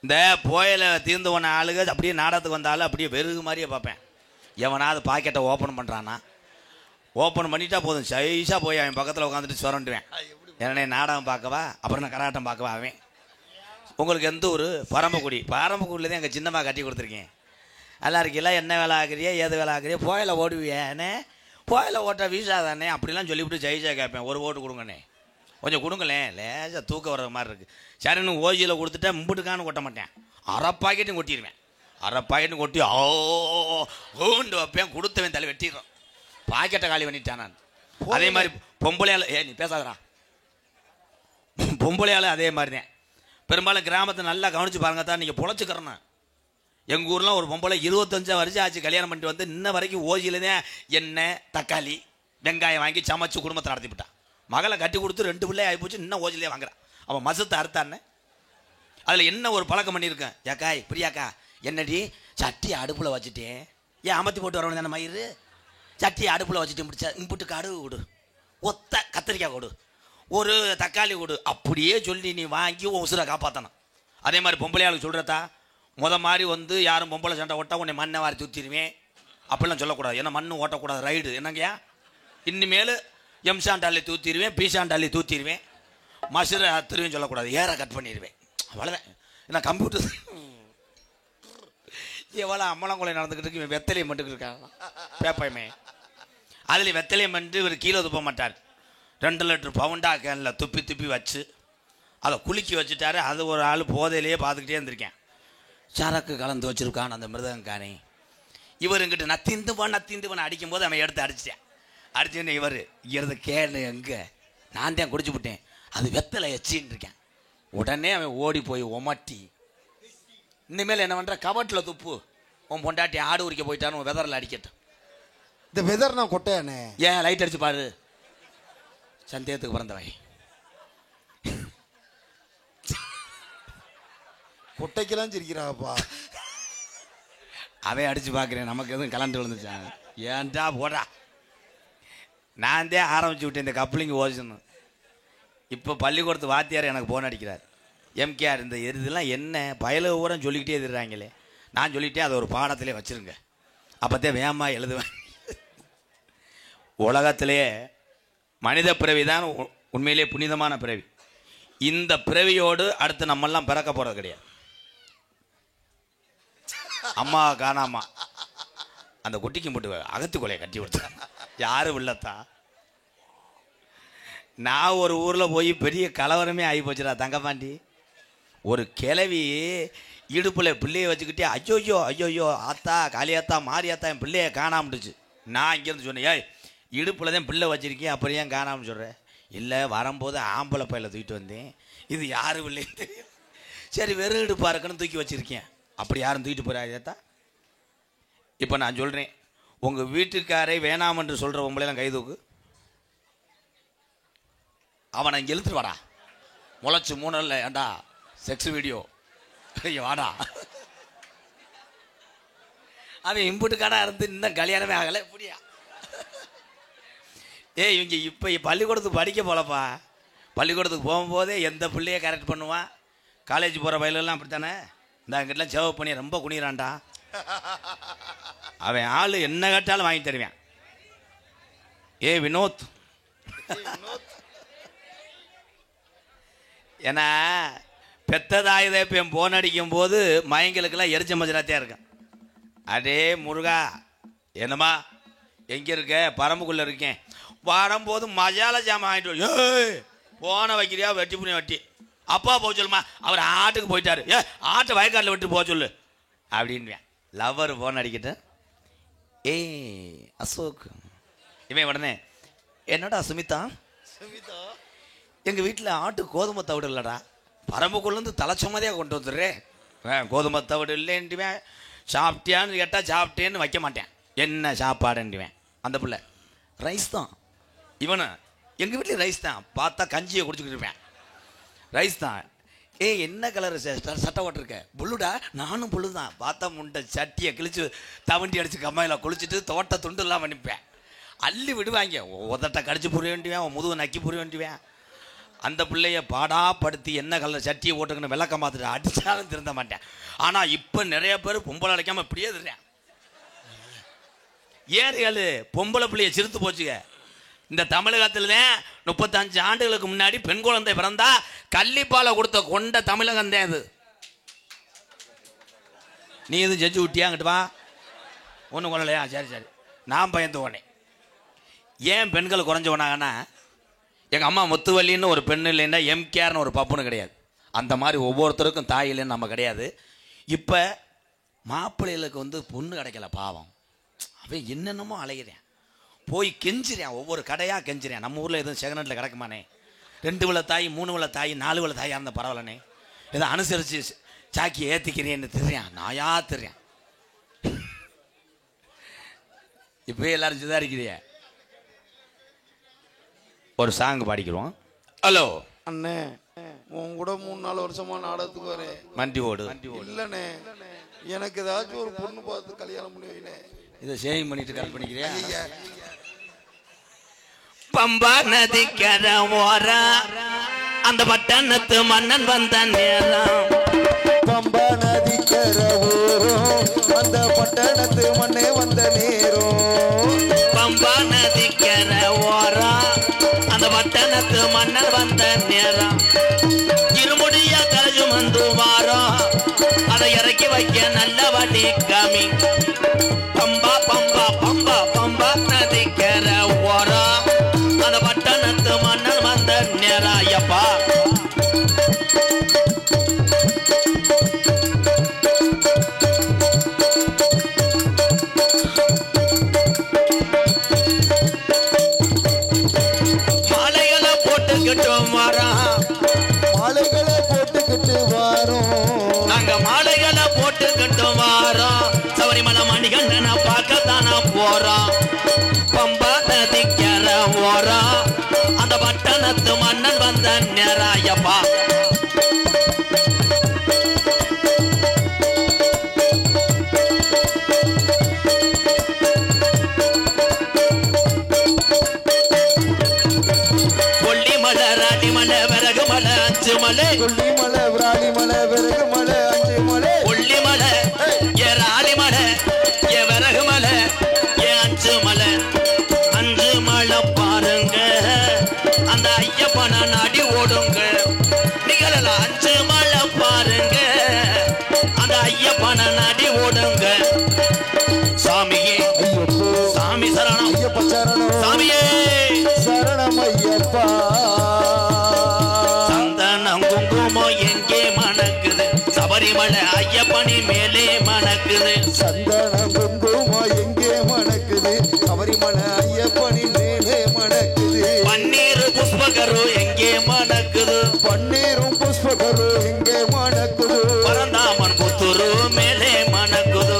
இந்த புயலை தீர்ந்து போன ஆளுக அப்படியே நாடகத்துக்கு வந்தாலும் அப்படியே வெறுகு மாதிரியே பார்ப்பேன். எவனாவது பாக்கெட்டை ஓப்பன் பண்ணுறான்னா, ஓப்பன் பண்ணிட்டா போதும் சைஸாக போய் அவன் பக்கத்தில் உட்காந்துட்டு சுரண்டுவேன். ஏன்னா நாடகம் பார்க்கவா, அப்புறம் நான் கராட்டம் பார்க்கவா. அவன் உங்களுக்கு எந்த ஊர்? பரம்பக்குடி. பரம்பக்குடியில் தான் எங்கள் சின்னம்மா கட்டி கொடுத்துருக்கேன். நல்லா இருக்கீங்களா? என்ன வேலை ஆகுறியா, ஏது வேலை ஆகுறியா? புயலை ஓடுவியானே, புயலை ஓட்ட வீசா தானே அப்படிலாம் சொல்லிவிட்டு ஜெயிச்சா கேட்பேன். ஒரு ஓட்டு கொடுங்கண்ணே, கொஞ்சம் கொடுங்களேன், லேசாக தூக்க வர்ற மாதிரி இருக்குது. சரின்னு ஓஜியில் கொடுத்துட்டா மும்பிட்டுக்கான்னு கொட்ட மாட்டேன், 1/2 பாக்கெட்டும் கொட்டிடுவேன். 1/2 பாக்கெட்டும் கொட்டி ஓண்டு வைப்பேன். கொடுத்தவன் தலை வெட்டிடுறான், பாக்கெட்டை காலி பண்ணிட்டான் நான். அதே மாதிரி பொம்பளையால் நீ பேசாதரா, பொம்பளையால் அதே மாதிரி தான். பெரும்பாலும் கிராமத்தை நல்லா கவனித்து பாருங்க தான், நீங்கள் பொழைச்சிக்கிறேன்னு. எங்கள் ஊர்லாம் ஒரு பொம்பளை 25 வருஷம் ஆச்சு கல்யாணம் பண்ணிட்டு வந்து இன்ன வரைக்கும் ஓஜியில் தான் எண்ணெய் தக்காளி வெங்காயம் வாங்கி சமைச்சு குடும்பத்தை நடத்திவிட்டான். மகளை கட்டி கொடுத்து 2 பிள்ளை ஆகிப்போச்சு, இன்னும் ஓஜிலே வாங்குறான். அவன் மசத்தை அறுத்தான்னு அதில் என்ன ஒரு பழக்கம் பண்ணியிருக்கேன். ஏக்காய் பிரியாக்கா என்னடி சட்டி அடுப்பில் வச்சுட்டேன், ஏன் அமர்த்தி போட்டு வரணும் தானே மயிறு, சட்டி அடுப்பில் வச்சுட்டு முடிச்சா இம்புட்டு கடுகு கொடு, ஒத்த கத்திரிக்காய் கொடு, ஒரு தக்காளி கொடு, அப்படியே சொல்லி நீ வாங்கி உசுரை காப்பாற்றணும். அதே மாதிரி பொம்பளையாளுக்கு சொல்கிறதா, மாதிரி வந்து யாரும் பொம்பளை சண்டை ஓட்டா உன்னை மண்ணை வாரி தூத்திடுவேன் அப்படிலாம் சொல்லக்கூடாது. ஏன்னா மண்ணு ஓட்டக்கூடாது, ரைடு என்னங்கய்யா. இனிமேல் எம்சாண்டாலி தூத்திடுவேன், பீசாண்டாலி தூத்திடுவேன், மசுரை திரும்பியும் சொல்லக்கூடாது, ஏற கட் பண்ணிடுவேன். அவ்வளோதான். ஏன்னா கம்ப்யூட்டர் எவ்வளோ அம்மலங்குலை நடந்துக்கிட்டு இருக்கு. இவன் வெத்தலையை மட்டுக்கிட்டு இருக்காங்க பேப்பையுமே. அதில் வெத்தலையை மட்டும் இவர் கீழே துப்ப மாட்டார். 2 லிட்டர் பவுண்டா கேனில் துப்பி துப்பி வச்சு அதை குலுக்கி வச்சுட்டாரு. அது ஒரு ஆள் போதையிலேயே பார்த்துக்கிட்டே இருந்திருக்கேன். சரக்கு கலந்து வச்சுருக்கான் அந்த மிருதங்கானே. இவருங்கிட்ட நத்திந்துவன் அடிக்கும்போது அவன் எடுத்து அடிச்சிட்டேன். அடிச்சுன்னு இவர் இருந்து கேளு எங்கே, நான் தான் குடிச்சு விட்டேன், அது வெத்தலை எச்சின்னு இருக்கேன். உடனே அவன் ஓடி போய் உமட்டி இனிமேல் என்ன பண்ற, கவட்டில் துப்பு. உன் பொண்டாட்டி ஆடு உரிக்க போயிட்டான்னு வெதரில் அடிக்கட்டும். இந்த வெதர் நான் கொட்டையானே. ஏன் லைட் அடிச்சு பாரு. சந்தேகத்துக்கு பிறந்தவன். கொட்டைக்கெல்லாம் சிரிக்கிறாப்பா. அவன் அடிச்சு பார்க்குறேன், நமக்கு எதுவும் கலந்து விழுந்துச்சாங்க. ஏன்டா போடா, நான் தான் ஆரம்பிச்சு விட்டேன் இந்த கப்ளிங் ஓசணும். இப்போ பள்ளிக்கூடத்து வாத்தியார் எனக்கு போன் அடிக்கிறார். எம்கேஆர் இந்த இதெல்லாம் என்ன பயல ஊரம் சொல்லிக்கிட்டே இருக்கிறாங்களே, நான் சொல்லிட்டே அதை ஒரு பாடத்திலே வச்சுருங்க, அப்போதே வேகமாக எழுதுவேன். உலகத்திலேயே மனித பிறவி தான் உண்மையிலே புனிதமான பிறவி. இந்த பிறவியோடு அடுத்து நம்மெல்லாம் பிறக்க போகிறது கிடையாது. அம்மா காணாமா அந்த குட்டிக்கு மட்டும் அகத்துக்குள்ளைய கட்டி விடுத்த யாரும் இல்லத்தா. நான் ஒரு ஊரில் போய் பெரிய கலவரமே ஆகி போச்சுடா தங்கப்பாண்டி. ஒரு கிளவி இடுப்பில் பிள்ளையை வச்சுக்கிட்டே ஐயோயோ ஐயோயோ ஆத்தா காளியாத்தா மாரியாத்தா என் பிள்ளைய காணாமட்டுச்சு. நான் இங்கேருந்து சொன்னேன், ஏய் இடுப்பில் தான் பிள்ளை வச்சுருக்கேன், அப்புறம் ஏன் காணாமல் சொல்கிறேன். இல்லை வரும்போது ஆம்பளை பையில தூக்கிட்டு வந்தேன், இது யாரும் இல்லைன்னு தெரியும். சரி வெறும் இடுப்பாக இருக்குன்னு தூக்கி வச்சுருக்கேன், அப்படி யாரும் தூக்கிட்டு போகிறாதா. இப்போ நான் சொல்கிறேன், உங்கள் வீட்டுக்காரை வேணாம் என்று சொல்கிற உங்களையெல்லாம் கை தூக்கு. அவனை இங்கே இழுத்துட்டு வாடா, முளைச்சி 3 நாள்ல ஏண்டா செக்ஸ் வீடியோ வாடா. அவன் இம்புட்டுக்காடா இருந்து இன்னும் கல்யாணமே ஆகலை இப்படியா. ஏய் இவங்க இப்போ பள்ளிக்கூடத்துக்கு படிக்க போலப்பா. பள்ளிக்கூடத்துக்கு போகும்போதே எந்த பிள்ளைய கரெக்ட் பண்ணுவான். காலேஜ் போகிற வயலெல்லாம் அப்படித்தானே. இந்த அங்கிட்டலாம் சேவ் பண்ணி ரொம்ப குனிறான்டா. அவன் ஆள் என்ன கேட்டாலும் வாங்கி தருவேன். ஏ வினோத், ஏன்னா பெத்ததாயுதே இப்போ போன் அடிக்கும் போது மயங்களுக்கெல்லாம் எரிச்ச மஜராத்தியாக இருக்கேன். அடே முருகா என்னம்மா எங்கே இருக்க, பரம்புக்குள்ளே இருக்கேன், வரும்போது மசாலா ஜாமான் வாங்கிட்டு ஏய் போனை வைக்கிறியா, வெட்டி புண்ணி வெட்டி அப்பா போக சொல்லுமா, அவர் ஆட்டுக்கு போயிட்டாரு, ஏ ஆட்டை வயக்காட்டில் விட்டு போக சொல்லு அப்படின்வேன். லவ்வர் போன் அடிக்கிட்டேன், ஏய் அசோக். இவன் உடனே என்னடா சுமிதா, எங்கள் வீட்டில் ஆட்டு கோதுமை தவிடு இல்லைடா, பரம்புக்குள்ளேருந்து தலைச்சமதியாக கொண்டு வந்துடுறேன். கோதுமை தவிடு இல்லைன்ட்டுவேன். சாப்பிட்டியான்னு கேட்டால் சாப்பிட்டேன்னு வைக்க மாட்டேன், என்ன சாப்பாடுன்ட்டுவேன். அந்த பிள்ளை ரைஸ் தான். இவனு எங்கள் வீட்டில் ரைஸ் தான், பார்த்தா கஞ்சியை குடிச்சுக்கிட்டு இருப்பேன். ரைஸ் தான். ஏய் என்ன கலர் சட்டை ஓட்டிருக்க, புல்லுடா, நானும் புல்லு தான். பார்த்தா முண்டை சட்டியை கிழிச்சு தவண்டி அடித்து கம்மாயில் குளிச்சுட்டு தோட்ட துண்டுலாம் பண்ணிப்பேன். அள்ளி விடுவாங்க, உதட்டை கடிச்சு புரிய வேண்டியவேன், முதுகு நக்கி புரிய வேண்டியவேன். அந்த பிள்ளைய பாடாப்படுத்தி என்ன கலர் சட்டியை ஓட்டுக்குன்னு விளக்க மாத்திட்டு அடித்தாலும் திருந்த மாட்டேன். ஆனால் இப்போ நிறைய பேர் பொம்பளை அடைக்காமல் இப்படியே திருறேன். ஏறியாள் பொம்பளை பிள்ளைய சிறுத்து போச்சுங்க. இந்த தமிழகத்தில் 35 ஆண்டுகளுக்கு முன்னாடி பெண் குழந்தை பிறந்தா கள்ளிப்பாலை கொடுத்த கொண்ட தமிழகம் தான் இது. நீ எதுவும் செஞ்சு விட்டியாங்கிட்டு வா, ஒன்றும் கொள்ளலையா, சரி சரி நான் பயந்து போனேன். ஏன் பெண்கள் குறைஞ்சு போனாங்கன்னா, எங்கள் அம்மா முத்துவல்லின்னு ஒரு பெண் இல்லைன்னா எம்கேஆர்னு ஒரு பப்புன்னு கிடையாது. அந்த மாதிரி ஒவ்வொருத்தருக்கும் தாய் இல்லைன்னு நம்ம கிடையாது. இப்போ மாப்பிள்ளைகளுக்கு பொண்ணு கிடைக்கல பாவம், அவன் என்னென்னமோ அலைகிறேன், போய் கெஞ்சிறேன், ஒவ்வொரு கடையாக கெஞ்சிறேன். நம்ம ஊரில் எதுவும் செகண்ட் கிடக்குமானே, 2 விலை தாய் 3 விலை தாய் 4 விலை தாயாக இருந்த பரவாயில்லனே, ஏதோ அனுசரித்து சாக்கி ஏற்றிக்கிறேன்னு தெரியான், நாயா தெரியான். இப்போ எல்லாரும் சுதாரிக்கிறிய. ஒரு சாங் பாடிக்கிறோம். ஹலோ அண்ணே, உன் கூட 3-4 வருஷமா நாடகத்துக்கு வரேன். மண்டி ஓடு இல்லண்ணே, எனக்கு ஏதாச்சும் ஒரு பொண்ணு பார்த்து கல்யாணம் பண்ணி வைனே. இதை சேவிங் பண்ணிட்டு கால் பண்ணிக்கிறியா? பம்பா நதிக்கர ஓரா அந்த பட்டணத்து மன்னன் வந்த நேரம், பம்பா நதிக்கர ஓரம் அந்த பட்டணத்து மண்ணே வந்த நேரம், பம்பா நதிக்கர ஓரா அந்த பட்டணத்து மன்னன் வந்த நேரம், இருமுடிய கரைச்சு வந்து வாரம் அதை இறக்கி வைக்க நல்ல வழி காமி. பம்பா பம்பா பம்பா பம்பா நதிக்கர ஓரா அந்த பட்டணத்து மன்னன் வந்த நேராயப்பா. மாலைகளை போட்டுக்கிட்டு வாரோம், மாலைகளை போட்டுக்கிட்டு வாரோம், நாங்க மாலைகளை போட்டு ஓரம் பம்பா நதிக்கர ஓரம் அந்த பட்டணத்து மன்னன் வந்த நேராயப்பா கொல்லிமலை ராணிமலை விறகு மலை அஞ்சு மலை கொல்லிமலை விராலிமலை விறகு மலை அஞ்சு மலை கொல்லிமலை ஏ ராணிமலை ஏ விறகு மலை ஏ அஞ்சு மலை பாருங்க அந்த ஐயப்பன நாடி ஓடுங்க நிகழல அஞ்சு மலை பாருங்க அந்த ஐயப்பன நாடி ஓடுங்க சாமியே சாமி சரணம் ஐயப்ப சரணம் சாமியே சரணம் ஐயப்பா சந்தனம் குங்குமம் எங்கே மணக்குது சபரிமலை ஐயப்பனி மேலே மணக்குது சந்தனம் குங்குமம் எங்கே மணக்குது சபரிமலை ஐயப்பனி மேலே மணக்குது பன்னீர் புஷ்பகரு எங்கே மணக்குது பன்னீரும் புஷ்பகரு எங்கே மணக்குது பரந்தாமன் புத்துரு மேலே மணக்குது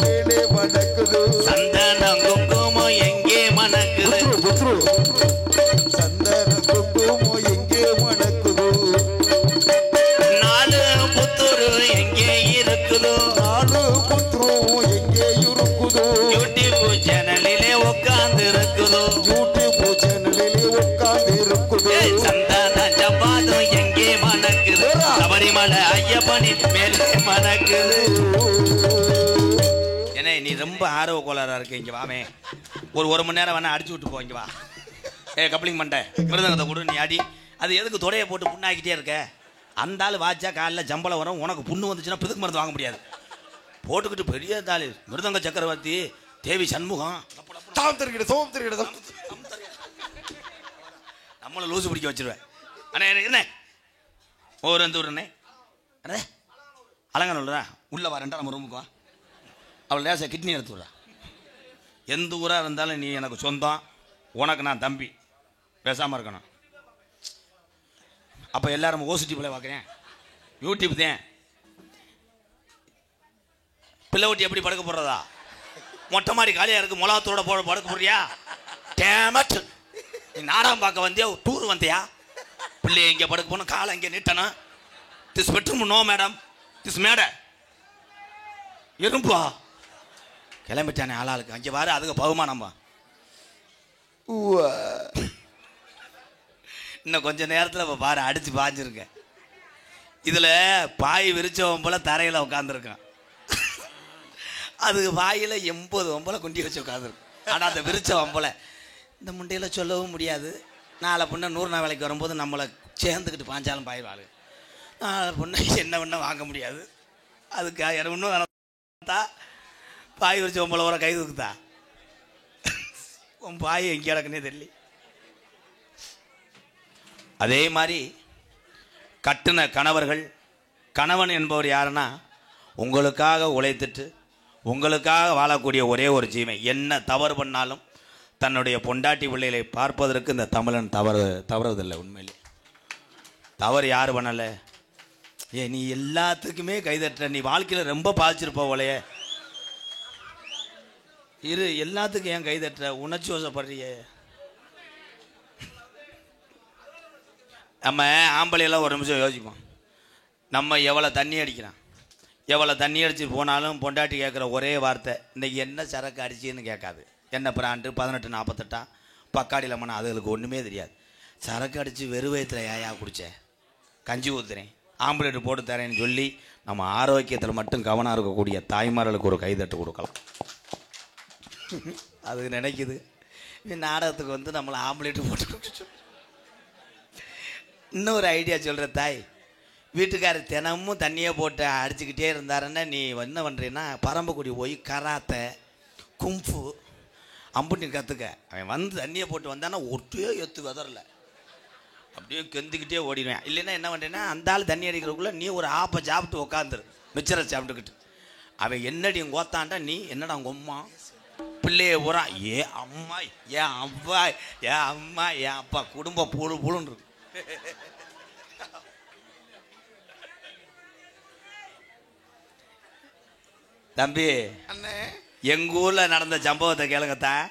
மேலே மணக்குது சந்தனம் குங்குமம் எங்கே மணக்குது புத்ரு சந்தனம் குங்குமம் எங்கே மணக்குது நாலு புத்துரு எங்கே இருக்குது நாலு புத்ரு எங்கே இருக்குதோ யூடியூப் சேனலிலே உட்கார்ந்து இருக்குது யூடியூப் சேனலிலே உட்கார்ந்து இருக்குதோ சந்தன ஜபாதம் எங்கே மணக்குது சபரிமலை ஐயப்பனி மேலே மணக்குது ஏன்னா நீ ரொம்ப ஆர்வ கோளாரா இருக்க இங்க வாமே ஒரு மணி நேரம் வேணா அடிச்சு விட்டு போ இங்க வா கப்ளிங் பண்ணிட்ட மிருதங்கத்தை கொடு நீ அடி அது எதுக்கு தொடையை போட்டு புண்ணாக்கிட்டே இருக்க அந்த ஆள் வாச்சா காலில் ஜம்பளம் வரும் உனக்கு புண்ணு வந்துச்சுன்னா பிதுக்கு மருந்து வாங்க முடியாது போட்டுக்கிட்டு பெரிய தாள் மிருதங்க சக்கரவர்த்தி தேவி சண்முகம் நம்மளை லூசு பிடிக்க வச்சிருவேன் அண்ணே என்ன ஒரு எந்த ஊருண்ணே அண்ணே அலங்காநல்லூரா உள்ள வா நம்ம ரூமுக்கு வா அவள் லேசா கிட்னி எடுத்து விட்றா எந்த ஊராக இருந்தாலும் நீ எனக்கு சொந்தம் உனக்கு நான் தம்பி பேசாமல் இருக்கணும் அப்போ எல்லாரும் ஓசிட்டி பிள்ளை பார்க்குறேன் யூடியூப் தான் பிள்ளை ஊட்டி எப்படி படுக்க போடுறதா மொட்டை மாதிரி காலியாக இருக்கு மொளகத்தோட படுக்க போடுறியா டேமட் நீ நாடகம் பார்க்க வந்தியா டூர் வந்தியா பிள்ளைய இங்கே படுக்க போகணும் காலை இங்கே நீட்டணும் this bedroom no madam this மேடை எறும்பா கிளம்பிட்டானே ஆளாளுக்கு அங்கே பாரு அதுக்கு பகுமானம்பா இன்னும் கொஞ்சம் நேரத்தில் இப்போ பாரு அடித்து பாஞ்சிருக்கேன் இதில் பாய் விரிச்சவன் போல தரையில் உட்காந்துருக்கான் அதுக்கு பாயில் 80 வம்பலை குண்டி வச்சு உட்காந்துருக்கு ஆனால் அந்த விரிச்ச வம்பலை இந்த முண்டையில் சொல்லவும் முடியாது நாளை பொண்ணை 100 நாள் வேலைக்கு வரும்போது நம்மளை சேர்ந்துக்கிட்டு பாஞ்சாலும் பாய்வாள் நாளை பொண்ணை என்ன பண்ண வாங்க முடியாது அதுக்கு இன்னும் பாய் விரிச்ச வம்பலை வர கை தூக்குதா உன் பாய் எங்கே கிடக்குன்னே தெரியல அதே மாதிரி கட்டுன கணவர்கள் கணவன் என்பவர் யாருன்னா உங்களுக்காக உழைத்துட்டு உங்களுக்காக வாழக்கூடிய ஒரே ஒரு ஜீவன் என்ன தவறு பண்ணாலும் தன்னுடைய பொண்டாட்டி பிள்ளைகளை பார்ப்பதற்கு இந்த தமிழன் தவறுவதில்லை உண்மையிலே தவறு யார் பண்ணலை நீ எல்லாத்துக்குமே கைதட்டுற நீ வாழ்க்கையில் ரொம்ப பாதிச்சிருப்ப போலையே இரு எல்லாத்துக்கும் ஏன் கைதட்டுற உணர்ச்சி வசப்படுறிய நம்ம ஆம்பளையெல்லாம் ஒரு நிமிஷம் யோசிப்போம் நம்ம எவ்வளோ தண்ணி அடிக்கிறான் எவ்வளோ தண்ணி அடிச்சு போனாலும் பொண்டாட்டி கேட்குற ஒரே வார்த்தை இன்றைக்கி என்ன சரக்கு அடிச்சின்னு கேட்காது என்ன பிராண்டு 1848 பக்காடி லெமன் அதுகளுக்கு ஒன்றுமே தெரியாது சரக்கு அடித்து வெறும் வயத்தில் ஏயா குடித்தேன் கஞ்சி ஊற்றுறேன் ஆம்புலேட் போட்டு தரேன்னு சொல்லி நம்ம ஆரோக்கியத்தில் மட்டும் கவனம் இருக்கக்கூடிய தாய்மார்களுக்கு ஒரு கைதட்டு கொடுக்கலாம் அது நினைக்குது நாடகத்துக்கு வந்து நம்மளை ஆம்புலேட்டு போட்டு இன்னொரு ஐடியா சொல்கிற தாய் வீட்டுக்காரர் தினமும் தண்ணியை போட்டு அடிச்சுக்கிட்டே இருந்தாருன்னா நீ என்ன பண்ணுறீன்னா பரம்பக்குடி போய் கராத்தை கும்பு அம்புட்டி கற்றுக்க அவன் வந்து தண்ணியை போட்டு வந்தானா ஒட்டே எத்து வெதறல அப்படியே கெந்துக்கிட்டே ஓடிடுவேன் இல்லைன்னா என்ன பண்ணுறேன்னா அந்த ஆள் தண்ணி அடிக்கிறதுக்குள்ளே நீ ஒரு ஆப்பை சாப்பிட்டு உட்காந்துரு மிச்சரை சாப்பிட்டுக்கிட்டு அவன் என்னடி கோத்தாண்டா நீ என்னடா உங்கள் அம்மா பிள்ளைய பூரா ஏ அம்மா ஏன் அப்பா ஏன் அம்மா ஏன் அப்பா குடும்பம் புழு புழுன்னு இருக்கு தம்பி அண்ணே எங்கள் ஊரில் நடந்த சம்பவத்தை கேளுங்கத்தான்.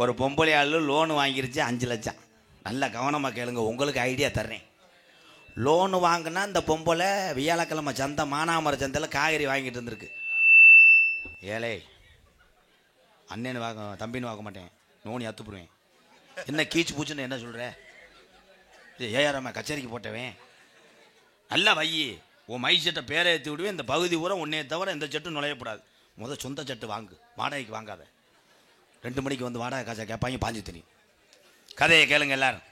ஒரு பொம்பளை ஆள் லோனு வாங்கிருச்சு 5 லட்சம். நல்லா கவனமாக கேளுங்க, உங்களுக்கு ஐடியா தர்றேன். லோனு வாங்கினா இந்த பொம்பளை வியாழக்கிழமை சந்தை மானாமர சந்தையில் காய்கறி வாங்கிட்டு இருந்திருக்கு. ஏழை அண்ணன்னு வாங்க தம்பின்னு வாங்க மாட்டேன், நோனி அத்துப்பிடுவேன். என்ன கீச்சு பூச்சுன்னு என்ன சொல்கிற? ஏஆராம கச்சேரிக்கு போட்டவேன். நல்லா வையி, உன் மை சட்டை பேரை ஏற்றி விடுவேன். இந்த பகுதி பூரா உன்னையை தவிர இந்த சட்டு நுழையக்கூடாது. முதல் சொந்த சட்டு வாங்கு, வாடகைக்கு வாங்காத. 2 மணிக்கு வந்து வாடகை காசை கேட்பாங்க, பாஞ்சு தெரியும். கதையை கேளுங்க எல்லாரும்.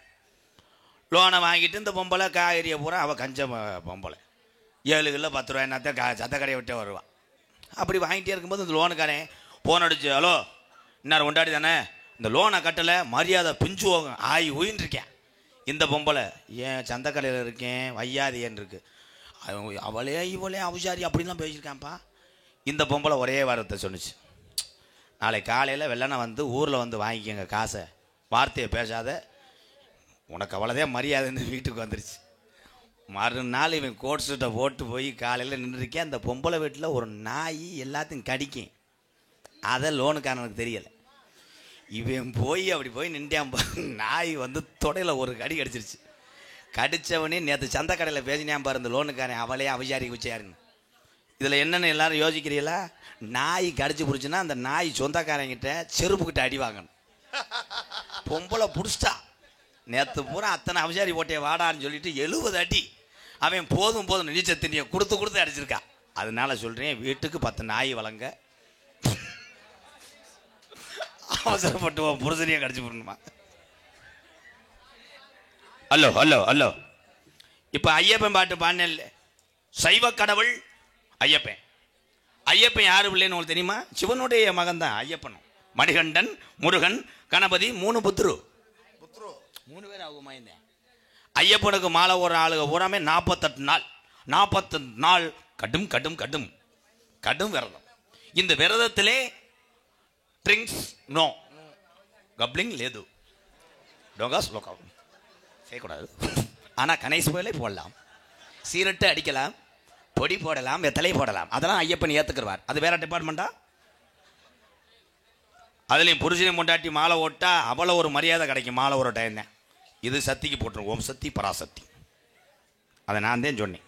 லோனை வாங்கிட்டு இந்த பொம்பளை காய்கறியை பூரா அவள் கஞ்ச பொம்பளை 7 கிலோ 10 ரூபாய் என்னத்தான் சத்த கடையை விட்டே வருவான். அப்படி வாங்கிட்டே இருக்கும்போது இந்த லோனுக்காரன் ஃபோன் அடிச்சு, ஹலோ இன்னார் கொண்டாடி தானே, இந்த லோனை கட்டலை, மரியாதை பிஞ்சு போகும், ஆய் ஊயின்னு இருக்கேன். இந்த பொம்பளை ஏன் சந்தக்கடையில் இருக்கேன் வையாதியன்னு இருக்கு. அவளே இவளே அவசாரி அப்படின்லாம் பேசியிருக்கான்ப்பா. இந்த பொம்பளை ஒரே வாரத்தை சொன்னிச்சு, நாளைக்கு காலையில் வெள்ளனை வந்து ஊரில் வந்து வாங்கிக்கோங்க காசை, வார்த்தையை பேசாத, உனக்கு அவ்வளோதான் மரியாதைன்னு வீட்டுக்கு வந்துருச்சு. மறுநாள் இவன் கோட் சூட்டை போட்டு போய் காலையில் நின்றுருக்கேன். அந்த பொம்பளை வீட்டில் ஒரு நாய் எல்லாத்தையும் கடிக்கும். அதை லோனுக்காரனுக்கு தெரியலை. இவன் போய் அப்படி போய் நின்றான். நாய் வந்து தொடையில் ஒரு கடி கடிச்சிருச்சு. கடித்தவனே நேற்று சந்தை கடையில் பேசினான் பாரு இந்த லோனுக்காரன், அவளே அவசாரி குச்சியாருன்னு. இதில் என்னென்னு எல்லாரும் யோசிக்கிறீங்களா? நாய் கடிச்சு பிடிச்சுன்னா அந்த நாய் சொந்தக்காரங்கிட்ட செருப்புக்கிட்ட அடி வாங்கணும். பொம்பளை பிடிச்சிட்டா. நேற்று பூரா அத்தனை அவசாரி போட்டே வாடான்னு சொல்லிட்டு 70 அடி. அவன் போதும் போதும் நீச்சல் தண்ணியை கொடுத்து அடிச்சிருக்கான். அதனால சொல்கிறேன், வீட்டுக்கு 10 நாய் வளங்க. அவசரப்பட்டு புருஷனையும் கடிச்சு போடணுமா? அல்லோ அல்லோ அல்லோ. இப்போ ஐயப்பன் பாட்டு பாடினேன், சைவ கடவுள் ஐயப்பன். ஐயப்பன் யாரு பிள்ளைன்னு உங்களுக்கு தெரியுமா? சிவனுடைய மகன் தான் ஐயப்பனும். மணிகண்டன், முருகன், கணபதி 3 புத்துரு 3 பேர் ஆகுமா? இந்த ஐயப்பனுக்கு மாலை ஒரு ஆளுக பூராமே 48 நாள் 48 நாள் கடும் கடும் கடும் கடும் விரதம். இந்த விரதத்திலே ட்ரிங்க்ஸ் நோ, கப்ளிங் லேது, டோங்காஸ் லோக்கா செய்யக்கூடாது. ஆனால் கணேஷ் போயிலே போடலாம், சீரட்டு அடிக்கலாம், பொடி போடலாம், வெத்தலை போடலாம். அதெல்லாம் ஐயப்பன் ஏற்றுக்குருவார். அது வேற டிபார்ட்மெண்ட்டா? அதுலேயும் புருஷனையும் கொண்டாட்டி மாலை ஓட்டா அவ்வளோ ஒரு மரியாதை கிடைக்கும். மாலை ஒரு டைம் தான். இது சக்திக்கு போட்டுரும், ஓம் சக்தி பராசக்தி. அதை நான் தான் சொன்னேன்.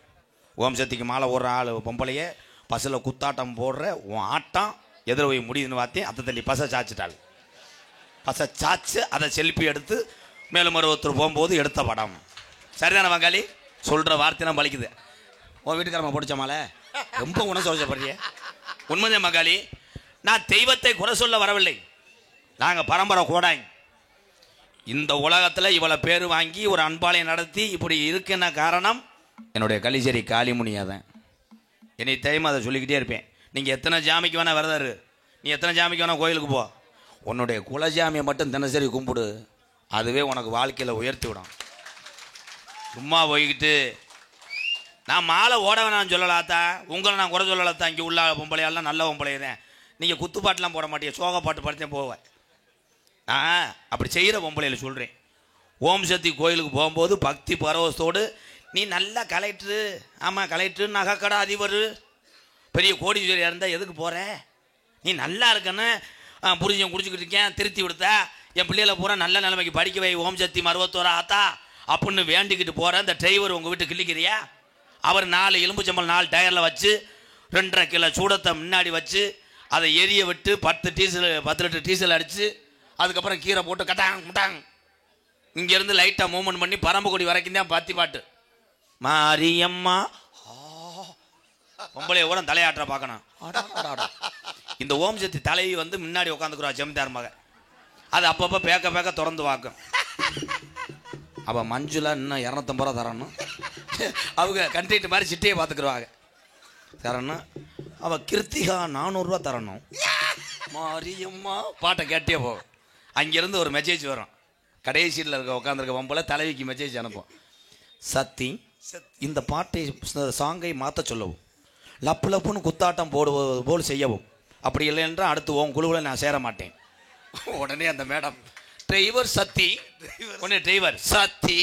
ஓம் சக்திக்கு மாலை ஓடுற ஆள் பொம்பளையே பஸ்ஸில் குத்தாட்டம் போடுற உன் ஆட்டம் எதிர போய் முடியுதுன்னு பார்த்தேன். அத்தை தள்ளி பசை சாய்ச்சிட்டாள். பசை சாய்ச்சி அதை செல்ஃபி எடுத்து மேலும் ஒருத்தர் போகும்போது எடுத்த படம். சரிதான வங்காளி? சொல்கிற வார்த்தைலாம் பலிக்குது. உன் வீட்டுக்காரமா பிடிச்ச மாலை ரொம்ப உணர்ச்சி வச்சப்படுறிய. உண்மைதான் மகாளி, நான் தெய்வத்தை குறை சொல்ல வரவில்லை. நாங்கள் பரம்பரை கோடாங்க. இந்த உலகத்தில் இவ்வளோ பேர் வாங்கி ஒரு அன்பாளையம் நடத்தி இப்படி இருக்குன்னா காரணம் என்னுடைய கலிச்சேரி காளிமுனியா தான். என்னை டைம் அதை சொல்லிக்கிட்டே இருப்பேன். நீங்கள் எத்தனை ஜாமிக்கு வேணால் விரதாரு, நீ எத்தனை ஜாமிக்கு வேணால் கோயிலுக்கு போ, உன்னுடைய குலஜாமியை மட்டும் தினசரி கும்பிடு, அதுவே உனக்கு வாழ்க்கையில் உயர்த்தி விடும். சும்மா போய்கிட்டு நான் மாலை ஓட வேணான்னு சொல்லலாத்தா, உங்களை நான் குறை சொல்லலாத்தா. இங்கே உள்ள பொம்பளையாலாம் நல்ல பொம்பளையே தான். நீங்கள் குத்துப்பாட்டெலாம் போட மாட்டீங்க, சோக பாட்டு படுத்தேன் போவேன். அப்படி செய்கிற பொம்பளையில் சொல்கிறேன். ஓம் சக்தி கோயிலுக்கு போகும்போது பக்தி பரவசத்தோடு நீ நல்லா கலெக்டரு, ஆமாம் கலெக்டரு, நகைக்கடை அதிபர், பெரிய கோடீஸ்வரியாக இருந்தால் எதுக்கு போகிற? நீ நல்லா இருக்கன்னு புரிஞ்சவன் குடிச்சிக்கிட்டு இருக்கேன், திருத்தி விடுத்தா என் பிள்ளைகளை பூரா நல்ல நிலைமைக்கு படிக்க வை, ஓம் சக்தி 61 ஆத்தா அப்படின்னு வேண்டிக்கிட்டு போகிற இந்த டிரைவர் உங்கள் வீட்டு கிள்ளிக்கிறியா? அவர் 4 எலும்புச்சம்பல் 4 டயரில் வச்சு 2.5 கிலோ சூடத்தை முன்னாடி வச்சு அதை எரிய விட்டு 10 லிட்டர் டீசல் அடித்து அதுக்கப்புறம் கீரை போட்டு கட்டாங் முட்டாங் இங்கேருந்து லைட்டாக மூவ்மெண்ட் பண்ணி பரம்புக்குடி வரைக்கும் தான் பத்தி பாட்டு. மாரியம்மா பொம்பளை கூட தலையாற்ற பார்க்கணும். இந்த ஓம் சக்தி தலைவி வந்து முன்னாடி உட்காந்துக்குறா ஜமீன்தார் மக. அது அப்பப்போ பேக்க திறந்து வாக்கும். அவள் மஞ்சுளா இன்னும் 250 ரூபா தரணும். அவங்க கண்ட்ரிட்டு மாதிரி சிட்டையை பார்த்துக்குருவாங்க தரணும். அவள் கிருத்திகா 400 ரூபா தரணும். மாரியம்மா பாட்டை கேட்டே போகும். அங்கேருந்து ஒரு மெசேஜ் வரும். கடைசியில் இருக்க உட்காந்துருக்க பொம்பளை தலைவிக்கு மெசேஜ் அனுப்பும். சத்தி இந்த பாட்டை சாங்கை மாற்ற சொல்லவும், லப்பு லப்புன்னு குத்தாட்டம் போடுவது போல் செய்யவும், அப்படி இல்லை என்றால் அடுத்து உன் குழுவில் நான் சேர மாட்டேன். உடனே அந்த மேடம் டிரைவர் சத்தி, உடனே டிரைவர் சத்தி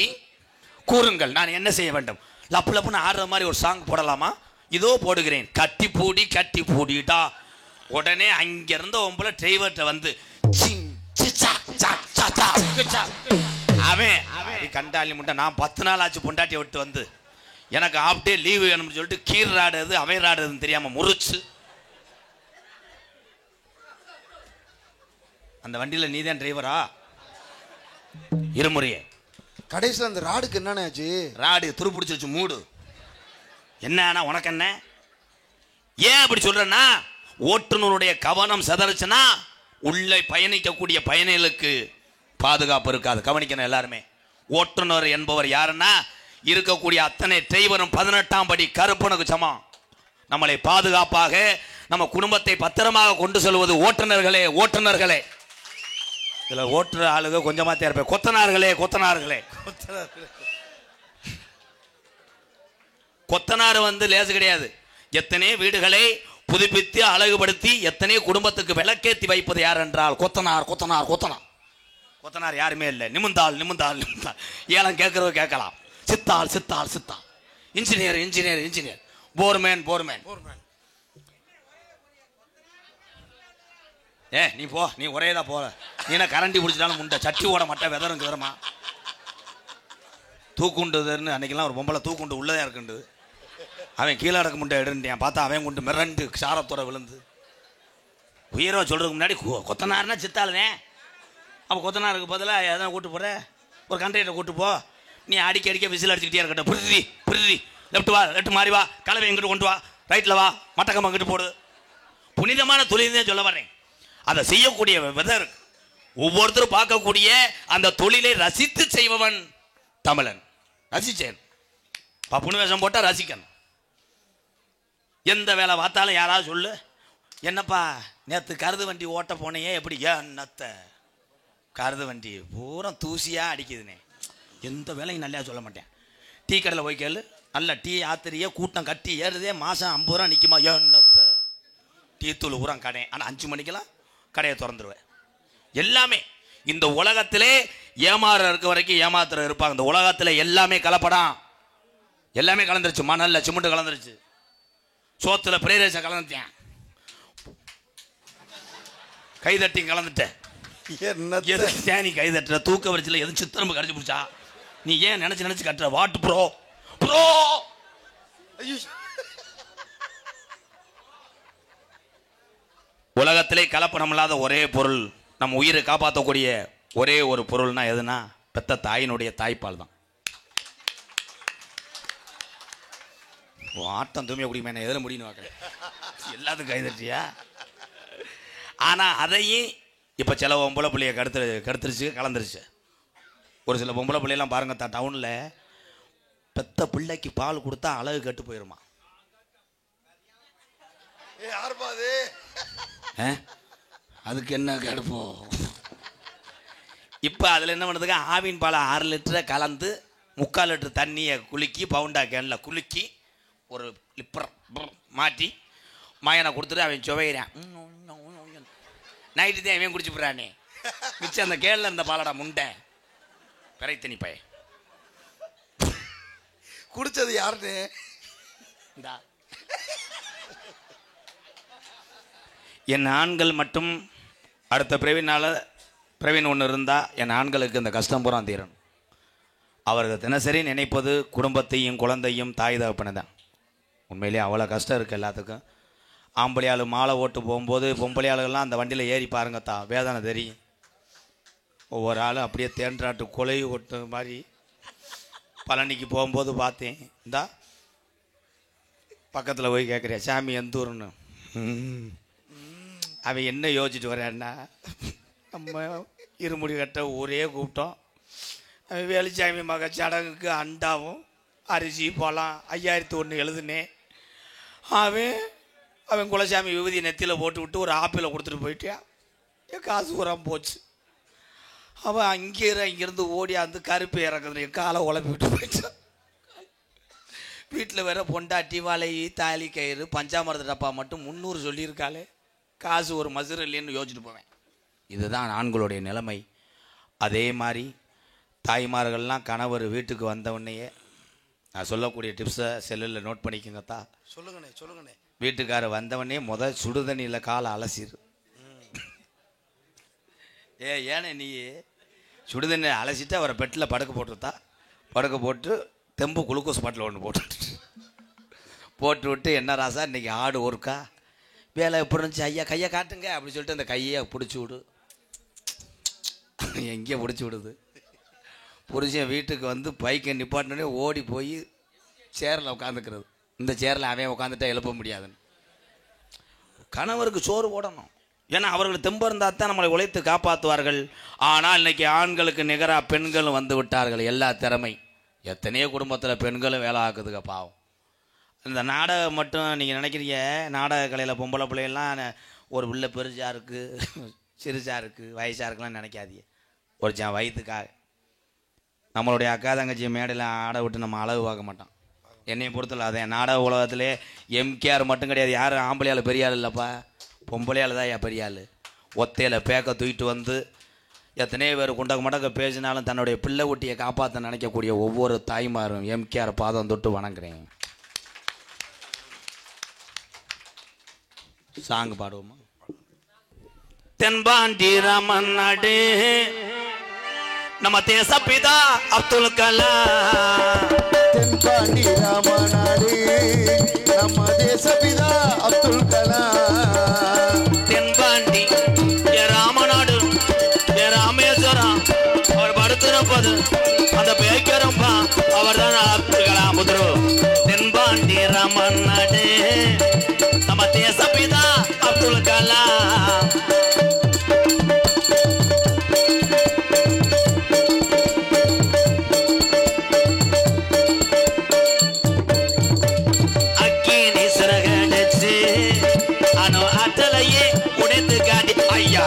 கூறுங்கள் நான் என்ன செய்ய வேண்டும்? லப்பு லப்புன்னு ஆடுற மாதிரி ஒரு சாங் போடலாமா? இதோ போடுகிறேன். கட்டி பூடி கட்டி பூடிட்டா உடனே அங்க இருந்த ஒம்பளை டிரைவர்கிட்ட வந்து அவன் கண்டாலி முட்டை நான் 10 நாள் ஆச்சு பொண்டாட்டியை விட்டு வந்து எனக்கு ஆப்டே லீவு வேணும்னு சொல்லிட்டு கீர் ராடுறது அவை ராடுறதுன்னு தெரியாம முறிச்சு அந்த வண்டியில நீதான் டிரைவரா இருமுறையே கடைசியில் அந்த ராடுக்கு என்னன்னு ஆச்சு? ராடு துரு பிடிச்சிருச்சு மூடு. என்ன உனக்கு என்ன? ஏன் அப்படி சொல்றேன்னா ஓட்டுநருடைய கவனம் சிதறுச்சுன்னா உள்ள பயணிக்கக்கூடிய பயணிகளுக்கு பாதுகாப்பு இருக்காது. கவனிக்கணும் எல்லாருமே. ஓட்டுநர் என்பவர் யாருன்னா இருக்கக்கூடிய அத்தனை டிரைவரும் 18ஆம் படி கருப்பனுக்கு சமம். நம்மளை பாதுகாப்பாக நம்ம குடும்பத்தை பத்திரமாக கொண்டு செல்வது ஓட்டுநர்களே. ஓட்டுநர்களே இதுல ஓட்டுற ஆளுங்க கொஞ்சமா தேர்ப்பேன். கொத்தனார்களே கொத்தனார்களே கொத்தனார் வந்து லேசு கிடையாது. எத்தனை வீடுகளை புதுப்பித்து அழகுபடுத்தி எத்தனை குடும்பத்துக்கு விளக்கேற்றி வைப்பது யார் என்றால் கொத்தனார் கொத்தனார் கொத்தனார். கொத்தனார் யாருமே இல்லை. நிமிந்தால் நிமிந்தால் நிமிந்தால் ஏலம் கேட்கறது கேட்கலாம். சித்தால் சித்தால் சித்தால். Engineer engineer engineer. Foreman foreman. நீ போ, நீ ஒரேதான் போல. நீ கரண்டி பிடிச்சிட்டாலும் முண்டை சட்டி ஓட மாட்டேன். வெதரும் கிதறமா தூக்குண்டுன்னு அன்னைக்கெல்லாம் ஒரு பொம்பளை தூக்குண்டு உள்ளதே இருக்குண்டு. அவன் கீழே அடக்க முண்டை எடுன்ட்டான். பார்த்தா அவன் கொண்டு மிரண்டு சாரத்தோட விழுந்து உயிரை சொல்றதுக்கு முன்னாடி கொத்தனாருன்னா சித்தாளுவேன். அப்போ கொத்தனாருக்கு பதிலாக எதனா கூட்டு போற ஒரு கண்ட்ரைட்டை கூட்டு போ. நீ அடிக்க அடிக்க விசில் அடிச்சுக்கிட்டே இருக்கட்டும். புரிதி புரிதி லெஃப்ட் வா லெஃப்ட் மாறி வா கலவை எங்கிட்டு கொண்டு வா ரைட்டில் வா மட்டக்கம் அங்கிட்டு போடு. புனிதமான தொழில் தான் சொல்ல வரேன். அதை செய்யக்கூடிய விதர் ஒவ்வொருத்தரும் பார்க்கக்கூடிய அந்த தொழிலை ரசித்து செய்பவன் தமிழன். ரசிச்சேன். பப்புனு வேஷம் போட்டால் ரசிக்கணும். எந்த வேலை பார்த்தாலும் யாராவது சொல்லு என்னப்பா நேற்று கருது வண்டி ஓட்ட போனையே எப்படி? என்னத்த கருது வண்டி பூரா தூசியாக அடிக்குதுனே. எந்த வேலையும் நல்லா சொல்ல மாட்டேன். டீ கடையில் போய் கேளு. நல்ல டீ ஆத்திரியே கூட்டம் கட்டி ஏறுதே மாதம் 50 ரூபா நிற்குமா? என்னத்த டீ தூள் பூரா கடை. ஆனால் 5 மணிக்கெல்லாம் கடையை திறந்துருவேன். எல்லாமே இந்த உலகத்திலே ஏமாற இருக்க வரைக்கும் ஏமாத்துற இருப்பாங்க. இந்த உலகத்தில் எல்லாமே கலப்படம். எல்லாமே கலந்துருச்சு. மணல்ல சிமெண்ட் கலந்துருச்சு. சோத்துல பிரேரேச கலந்துட்டேன். கைதட்டி கலந்துட்டேன். நீ கைதட்டுற தூக்க வரிசையில் எது சித்திரம்பு கடிச்சு பிடிச்சா நீ ஏன் நினைச்சு நினைச்சு கட்டுற? வாட்டு ப்ரோ ப்ரோ. உலகத்திலே கலப்படம் இல்லாத ஒரே பொருள், நம்ம உயிரை காப்பாற்றக்கூடிய ஒரே ஒரு பொருள்னா எதுனா பெத்த தாயினுடைய தாய்ப்பால் தான். ஆட்டம் தூய்மையாக குடிக்குமே நான் எதில் முடியும்னு பார்க்குறேன். எல்லாத்துக்கும் கைதட்டியா? ஆனால் அதையும் இப்போ சில பொம்பளை பிள்ளைய கடுத்துருச்சு கலந்துருச்சு. ஒரு சில பொம்பளை பிள்ளையெல்லாம் பாருங்க டவுனில் பெத்த பிள்ளைக்கு பால் கொடுத்தா அழகு கட்டு போயிருமா. அதுக்கு என்ன கடுப்போம். இப்போ அதில் என்ன பண்ணுறதுக்கு ஆவின் பாலை 6 லிட்டரை கலந்து 3/4 லிட்டர் தண்ணியை குலுக்கி பவுண்டா கேனில் குலுக்கி ஒரு லிப்பர் மாட்டி மாயனை கொடுத்துட்டு அவன் சுவையிறான். நைட்டு தான் அவன் குடிச்சு போடுறானே. மிச்சம் அந்த கேனில் இருந்த பாலடா முண்டை பிறைத்தனி பைய குடிச்சது யாருன்னு இந்தா. என் ஆண்கள் மட்டும் அடுத்த பிரவீன் ஒன்று இருந்தால் என் ஆண்களுக்கு இந்த கஷ்டம் பூரா தீரணும். அவர்கள் தினசரி நினைப்பது குடும்பத்தையும் குழந்தையும் தாய் தகப்பனை தான். உண்மையிலேயே அவ்வளோ கஷ்டம் இருக்குது எல்லாத்துக்கும். ஆம்பளையாள் மாலை ஓட்டு போகும்போது பொம்பளையாளுகள்லாம் அந்த வண்டியில் ஏறி பாருங்கத்தா வேதனை தெரியும். ஒவ்வொரு ஆளும் அப்படியே தேன்றாட்டு கொலை ஓட்டு மாதிரி. பழனிக்கு போகும்போது பார்த்தேன். இந்தா பக்கத்தில் போய் கேட்குறேன் சாமி எந்த ஊருன்னு. அவன் என்ன யோசிச்சுட்டு வர்றான்னா நம்ம இருமுடி கட்ட ஊரே கூப்பிட்டோம். அவன் வேலுச்சாமி மக சடங்குக்கு அண்டாவும் அரிசி பழம் 5001 எழுதுனேன். அவன் குலசாமி விபூதி நெத்தியில் போட்டு விட்டு ஒரு ஆப்பிளை கொடுத்துட்டு போயிட்டான். என் காசு உரம் போச்சு. அவன் இங்கேருந்து ஓடியாந்து கருப்பு இறக்குது என் காலை உழப்பி விட்டு போயிட்டான். வீட்டில் வேற பொண்டாட்டி வலை தாலி கயிறு பஞ்சாமிரத டப்பா மட்டும் 300 சொல்லியிருக்காளே. காசு ஒரு மசுறு இல்லைன்னு யோசிச்சுட்டு போவேன். இதுதான் ஆண்களுடைய நிலைமை. அதே மாதிரி தாய்மார்கள்லாம் கணவர் வீட்டுக்கு வந்த உடனேயே நான் சொல்லக்கூடிய டிப்ஸை செல்லில் நோட் பண்ணிக்கோங்கத்தா. சொல்லுங்கண்ணே சொல்லுங்கண்ணே. வீட்டுக்காரர் வந்தவனே சுடுதண்ணியில் காலை அலசிடு. ஏன்னா நீ சுடுதண்ணி அலசிட்டு அவரை பெட்டில் படுக்க போட்டுருத்தா. படுக்க போட்டு தெம்பு குளுக்கோஸ் பாட்டில் ஒன்று போட்டு விட்டு, என்ன ராசா இன்றைக்கி ஆடு ஒருக்கா வேலை எப்படி இருந்துச்சு ஐயா, கையை காட்டுங்க அப்படி சொல்லிட்டு அந்த கையை பிடிச்சி விடு. எங்கேயோ பிடிச்சி விடுது. புருஷன் வீட்டுக்கு வந்து பைக்கை நிப்பாட்டினோடனே ஓடி போய் சேரில் உட்காந்துக்கிறது. இந்த சேரில் அவன் உட்காந்துட்டா எழுப்ப முடியாதுன்னு. கணவருக்கு சோறு போடணும். ஏன்னா அவர்கள் தெம்பு இருந்தால் தான் நம்மளை உழைத்து காப்பாற்றுவார்கள். ஆனால் இன்றைக்கி ஆண்களுக்கு நிகராக பெண்களும் வந்து விட்டார்கள். எல்லா திறமை. எத்தனையோ குடும்பத்தில் பெண்களும் வேலை ஆக்குதுங்க பாவம். இந்த நாடகம் மட்டும் நீங்கள் நினைக்கிறீங்க, நாடக கலையில் பொம்பளை பிள்ளைகள்லாம் ஒரு பிள்ளை பெருசாக இருக்குது, சிறுசாக இருக்குது, வயசாக இருக்குலாம் நினைக்காதீங்க. ஒரு வயிற்றுக்காக நம்மளுடைய அக்கா தங்கச்சி மேடையில் ஆட விட்டு நம்ம அளவு பார்க்க மாட்டோம். என்னை பொறுத்தல அதே நாடக உலகத்திலே எம்கேஆர் மட்டும் கிடையாது. யாரும் ஆம்பளையால் பெரிய ஆள் இல்லைப்பா, பொம்பளையால் தான் பெரிய ஆள். ஒத்தையில் பேக்க தூக்கிட்டு வந்து எத்தனையோ பேர் குண்டக்க மடக்க பேசினாலும் தன்னுடைய பிள்ளை குட்டியை காப்பாற்ற நினைக்கக்கூடிய ஒவ்வொரு தாய்மாரும் எம்கேஆர் பாதம் தொட்டு வணங்குறேன். சாங் பாடுவோமா? தென்பாண்டி ராமன் நாடு நம்ம தேசப்பிதா அப்துல் கலாம். தென்பாண்டி ராமன் நாடு நம்ம தேசப்பிதா அப்துல் கலாம். தென்பாண்டி ராமநாடு ராமேஸ்வரம் அவர் படுத்திருப்பது அந்த பேக்கரம்பா அவர் தான் அப்துல் கலாம் புத்ரு. தென்பாண்டி ராமன் நாடு நம்ம தேசப்பிதா அப்துல் கலாம். அக்கினி சிறகடிச்சு அணு ஆற்றலையே உடைத்து காட்டி ஐயா.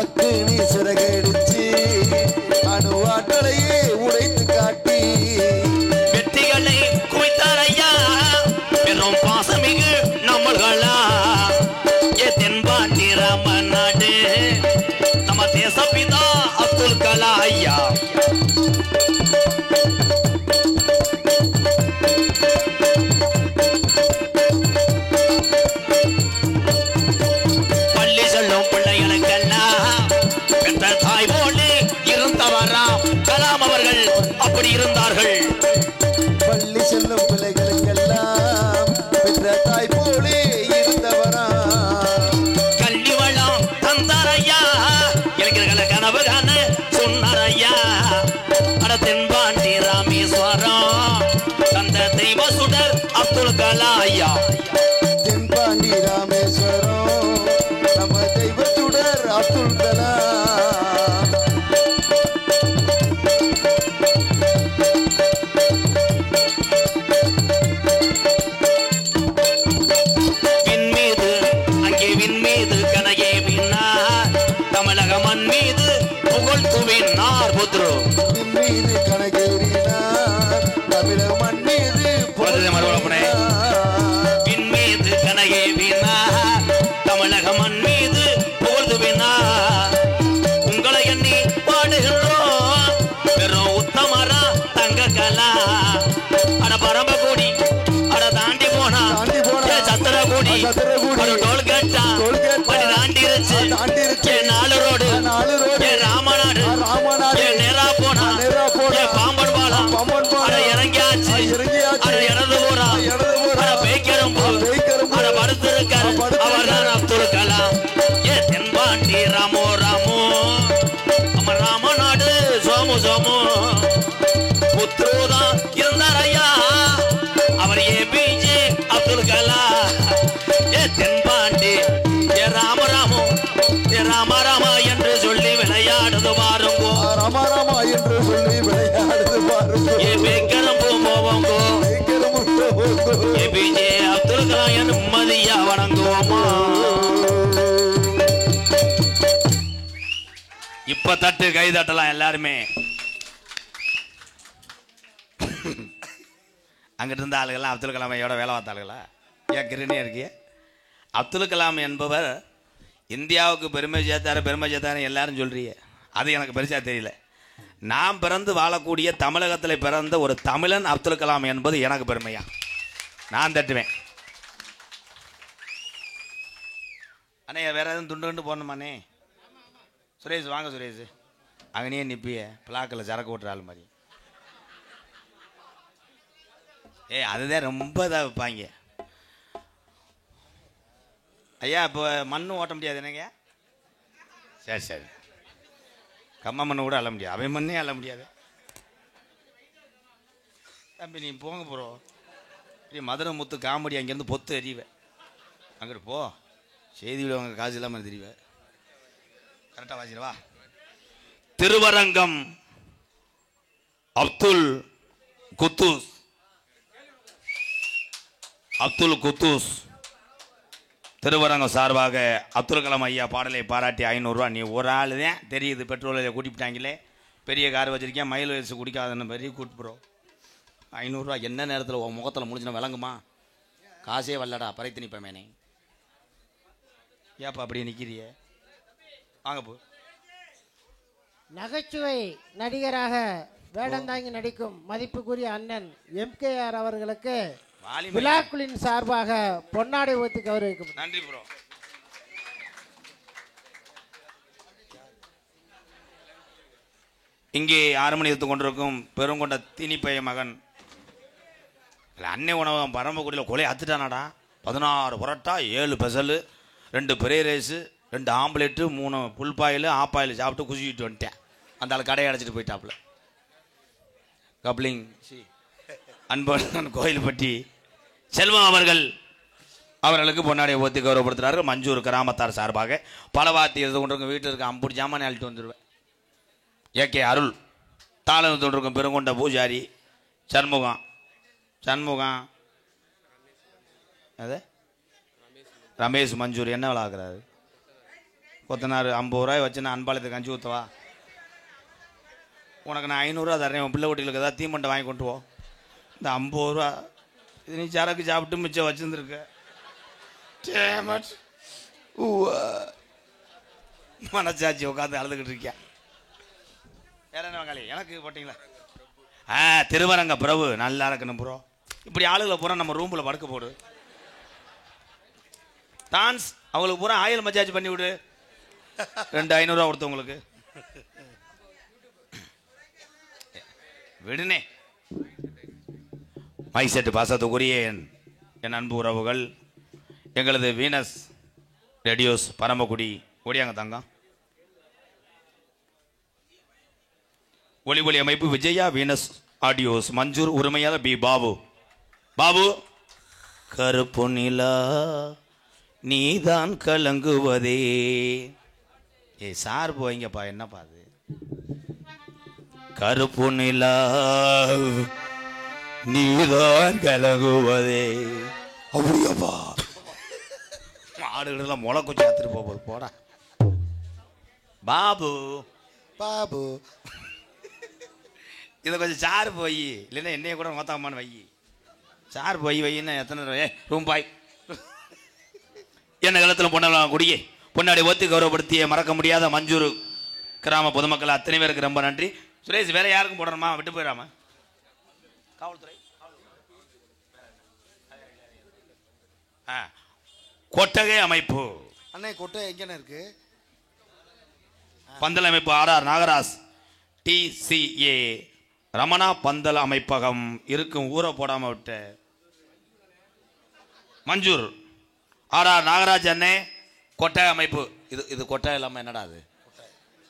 அக்கினி சிறகடிச்சு அணு ஆற்றலையே உடைத்து காட்டி வெற்றிகளை குவித்தார் ஐயா. பெரும் பாசமிகு நம்மள்களா தென்பாண்டி ராமன் நாடு நம்ம தேசப்பிதா அப்துல் கலாம் ஐயா. பள்ளி செல்லும் பிள்ளைகளுக்கெல்லாம் பெற்ற தாய் போல இருந்தவரா கலாம் அவர்கள் அப்படி இருந்தார்கள். பள்ளி செல்லும் பிள்ளைகளுக்கெல்லாம் பெற்ற தாய் போலே இருந்தவரா. கல்வி வளம் தந்தார் ஐயா, இளைஞர்களை கனவு காண சொன்னார் ஐயா. அட தென்பாண்டி ராமேஸ்வரம் தந்த தெய்வ சுடர் அப்துல் கலாம் ஐயா. தென்பாண்டி ராமேஸ்வரம் நம்ம தெய்வத்துடர் அப்துல் கலாம். விண்மீது அங்கே விண்மீது கனகே விண்ணார் தமிழக மண் மீது புகழ் குவினார் புத்ரு. மீது கணக்கேறினார் தமிழக மண் மீது விண்மீது கனகே விண்ணார் தமிழக மண் மீது புகழ் குவினார். உங்களை எண்ணி பாடுகின்றோம் பெரும் உத்தமரா தங்க கலா. அட பரம்பக்கூடி அட தாண்டி போனா சத்திரகுடி ஒரு டோல் கேட்டா படி தாண்டிருச்சு. நாலு ரோடு ராமநாடு நேரா போனா பாம்பன் பாலம் அட இறங்கியாச்சு. அட இடது போறா அட பேக்கரும் அட படுத்திருக்காரு அவர் தான் அப்துல் கலாம். தென்பாண்டி ராமோ ராமோ நம்ம ராமநாடு சோமு சோமு புத்ருதான் இருந்தார் ஐயா. அவர் ஏபிஜே அப்துல் கலாம். தென்பாண்டி ராம ராமோ ராம ராமா என்று சொல்லி விளையாடுது பாருங்கோ. ராமா ராமா என்று சொல்லி விளையாடுது பாருங்கோ. பேக்கரம் போவோங்கோ. ஏபிஜே அப்துல் கலாம் என் நிம்மதியா வணங்குவோமா. இப்ப தட்டு கை தட்டலாம் எல்லாருமே. அங்கிட்டு இருந்த ஆளுகள்லாம் அப்துல் கலாமையோட வேலை பார்த்த ஆளுகளா? ஏன் கிருணியா இருக்கிய? அப்துல் கலாம் என்பவர் இந்தியாவுக்கு பெருமை சேர்த்தாரு எல்லாரும் சொல்றீங்க. அது எனக்கு பெருசாக தெரியல. நான் பிறந்து வாழக்கூடிய தமிழகத்தில் பிறந்த ஒரு தமிழன் அப்துல் கலாம் என்பது எனக்கு பெருமையா. நான் தட்டுவேன். அண்ணே வேற எதுவும் துண்டு துண்டு போடணுமாண்ணே? சுரேஷ் வாங்க சுரேஷ், அங்கனே நிப்பிய பிளாக்கில் சரக்கு ஓட்டுற ஆள் மாதிரி. அதுதான் ரொம்ப இதாக வைப்பாங்க. ஐயா இப்போ மண்ணும் ஓட்ட முடியாது என்னங்க? சரி சரி, கம்மா மண்ணு கூட அள்ள முடியாது, அவன் மண்ணே அள்ள முடியாது. தம்பி நீ போங்க போகிறோம், மதுரை முத்து காமெடி அங்கேருந்து பொத்து எறிவேன். அங்கிட்டு போ, செய்தி விடுவாங்க, காசு இல்லாமல் தெரிவேன். கரெக்டாக வாசிடுவா. திருவரங்கம் அப்துல் குத்தூஸ் திருவரங்கம் சார்பாக அப்துல் கலாம் ஐயா பாடலை பாராட்டி 500 ரூபா. நீ ஒரு ஆள் தான் தெரியுது, பெட்ரோலில் கூட்டிவிட்டாங்களே, பெரிய கார் வச்சிருக்கேன், மயில் வயசு குடிக்காதன்னு பெரிய கூப்பிட்றோம். 500 ரூபா என்ன நேரத்தில் உன் முகத்தில் முடிஞ்சுனா விளங்குமா? காசே வரலடா, பறைத்து நிற்பேனே. ஏப்பா அப்படி நிற்கிறிய? வாங்க போ. நகைச்சுவை நடிகராக வேடந்தாங்கி நடிக்கும் மதிப்புக்குரிய அண்ணன் MKR அவர்களுக்கு விழாக்குளின் சார்பாக பொன்னாடை ஊத்தி கௌரவிக்கும். நன்றி ப்ரோ. இங்கே ஆறுமணி எடுத்து கொண்டிருக்கும் பெருங்கொண்ட தீனிப்பைய மகன் அன்னை உணவகம் பரம்பக்குடியில் கொலை அத்துட்டானாடா. 16 புரோட்டா, 7 பெசல், 2 பெரிய ரைஸு, 2 ஆம்லேட்டு, 3 புல்பாயில் ஆப்பாயில் சாப்பிட்டு குசிக்கிட்டு வந்துட்டேன். அந்த ஆள் கடையை அடைச்சிட்டு போயிட்டாப்புல. கப்ளிங் அன்பன் கோயில்பட்டி செல்வம் அவர்களுக்கு பொன்னாடியை ஓத்தி கௌரவப்படுத்துறாரு. மஞ்சூர் கிராமத்தார் சார்பாக பலவாத்தி எழுது கொண்டிருக்கும் வீட்டில் இருக்க அம்புடி ஜாமான் அழிட்டு வந்துடுவேன். ஏகே அருள் தாளம் கொண்டிருக்கும் பெருங்கொண்ட பூஜாரி சண்முகம் அது ரமேஷ் மஞ்சூர் என்ன விளாக்குறாரு? கொத்தனார் 50 ரூபாய் வச்சு நான் அன்பாலத்துக்கு கஞ்சி ஊற்றவா? உனக்கு நான் 500 ரூபா தரேன், உன் பிள்ளை வீட்டுகளுக்கு ஏதாவது தீமண்டை வாங்கி கொண்டு போ. இந்த 50 ரூபா இது நீ சரக்கு சாப்பிட்டு மிச்சம் வச்சுருந்துருக்க. மனசாட்சி உட்காந்து அழுதுகிட்டு இருக்கியா? வேற என்ன வாங்காளி எனக்கு போட்டிங்களா? திருவரங்க பிரபு நல்லா இருக்கணும் ப்ரோ. இப்படி ஆளுகளை பூரா நம்ம ரூமில் படுக்க போடு. டான்ஸ் அவங்களுக்கு பூரா ஆயில் மசாஜ் பண்ணி விடு. 2 500 ரூபா கொடுத்தவங்களுக்கு விடுனே. மைசெட்டு பாசத்துக்குரிய என் அன்பு உறவுகள், எங்களது வீனஸ் ரேடியோஸ் பரமக்குடி ஓடியாங்க தங்கம் ஒளி அமைப்பு விஜயா வீனஸ் ஆடியோஸ் மஞ்சூர் உரிமையாளர் பி பாபு கருப்பு நிலா நீதான் கலங்குவதே. சார் போய்ங்கப்பா, என்னப்பா அது? கருப்பு நிலா நீதான் கலங்குவதே. அப்படியாப்பா? ஆடுகளெல்லாம் முளை குச்சி எடுத்துட்டு போகுது. போடா பாபு இதை கொஞ்சம் சார் போய், இல்லைன்னா என்னைய கூட மொத்தமானு வை. சார் போய் வையின்னு எத்தனை ரூம் பாய் என்ன காலத்தில் பொண்ணெல்லாம் குடியே பொன்னாடி ஒத்து கௌரவப்படுத்திய மறக்க முடியாத மஞ்சூர் கிராம பொதுமக்கள் அத்தனை பேருக்கு ரொம்ப நன்றி. சுரேஷ் வேற யாருக்கும் போடணுமா? விட்டு போயிடாம. காவல்துறை கொட்டகை அமைப்பு அண்ணே, கொட்டகை எங்கன்னு இருக்கு? பந்தல் அமைப்பு RR நாகராஜ் TCA ரமணா பந்தல் அமைப்பகம் இருக்கும் ஊரை போடாம விட்ட மஞ்சூர் RR நாகராஜ் அண்ணே கொட்டகை அமைப்பு. இது கொட்டகை இல்லாமல் என்னடா அது?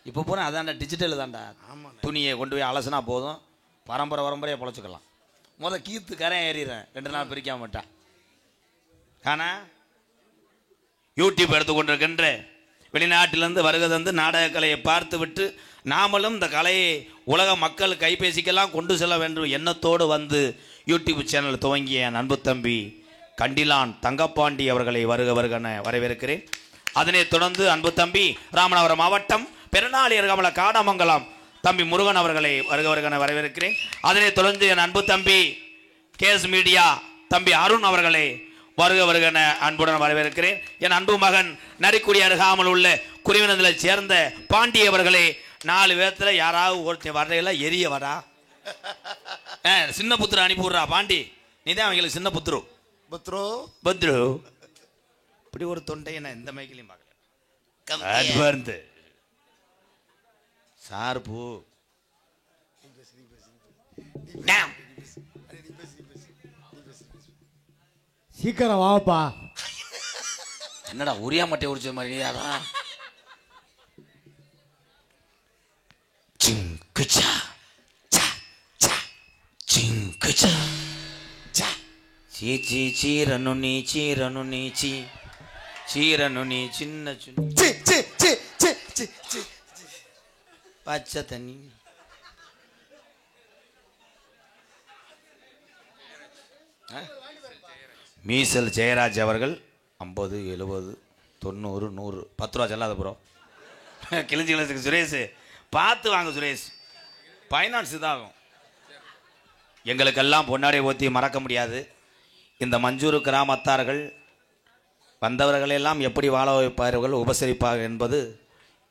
இப்போ போனால் அதான்டா டிஜிட்டல் தான்டா. துணியை கொண்டு போய் அலசுனா போதும், பரம்பரையாக பொழைச்சிக்கலாம். கீத்து கரையை ஏறிடுறேன் 2 நாள் பிரிக்காம விட்டா. ஆனால் யூடியூப் எடுத்துக்கொண்டிருக்கின்ற வெளிநாட்டிலிருந்து வருகை தந்து நாடக கலையை பார்த்து விட்டு நாமளும் இந்த கலையை உலக மக்கள் கைபேசிக்கெல்லாம் கொண்டு செல்ல வேண்டும் எண்ணத்தோடு வந்து யூடியூப் சேனல் துவங்கிய என் அன்பு தம்பி கண்டிலான் தங்கப்பாண்டி அவர்களை வருகன வரவேற்கிறேன். அதனைத் தொடர்ந்து அன்பு தம்பி ராமநாதபுரம் மாவட்டம் பெருநாளியர்கமல காடமங்கலம் தம்பி முருகன் அவர்களை வருகன வரவேற்கிறேன். அதனைத் தொடர்ந்து என் அன்பு தம்பி கேஸ் மீடியா தம்பி அருண் அவர்களை வருகன அன்புடன் வரவேற்கிறேன். என் அன்பு மகன் நரிக்குடி அருகாமல் உள்ள குருவினங்களை சேர்ந்த பாண்டி அவர்களை 4 பேர்த்துல யாராவது ஒருத்தர் வர்றையில எரிய வரா. சின்ன புத்திர அனுப்பி விடுறா பாண்டி, நீதான் அவங்களுக்கு சின்ன புத்ரு. இப்படி ஒரு தொண்டையை நான் எந்த மைக்கிலையும் பார்க்கல. அட்வான்ஸ் சார்பு சீக்கிரம் வாப்பா. என்னடா உரியா மட்டை உரிச்ச மாதிரியாடா. சிங்குச்சா சா சா சிங்குச்சா சா சீ சீ சீரனு நீ சீரனு நீ சீ சீரனு நீ சின்ன பச்சை தண்ணி மீசல் ஜெயராஜ் அவர்கள் 50 70 90 100 10 ரூபா செல்லாத ப்ரோ. கிழிஞ்சி கிழத்துக்கு சுரேஷ் பார்த்து வாங்க சுரேஷ், ஃபைனான்ஸ் தான் ஆகும். எங்களுக்கெல்லாம் பொன்னாடை ஊற்றி மறக்க முடியாது. இந்த மஞ்சூர் கிராமத்தார்கள் வந்தவர்களெல்லாம் எப்படி வாழ வைப்பார்கள், உபசரிப்பார்கள் என்பது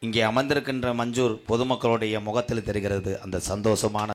இங்கே அமர்ந்திருக்கின்ற மஞ்சூர் பொதுமக்களுடைய முகத்தில் தெரிகிறது. அந்த சந்தோஷமான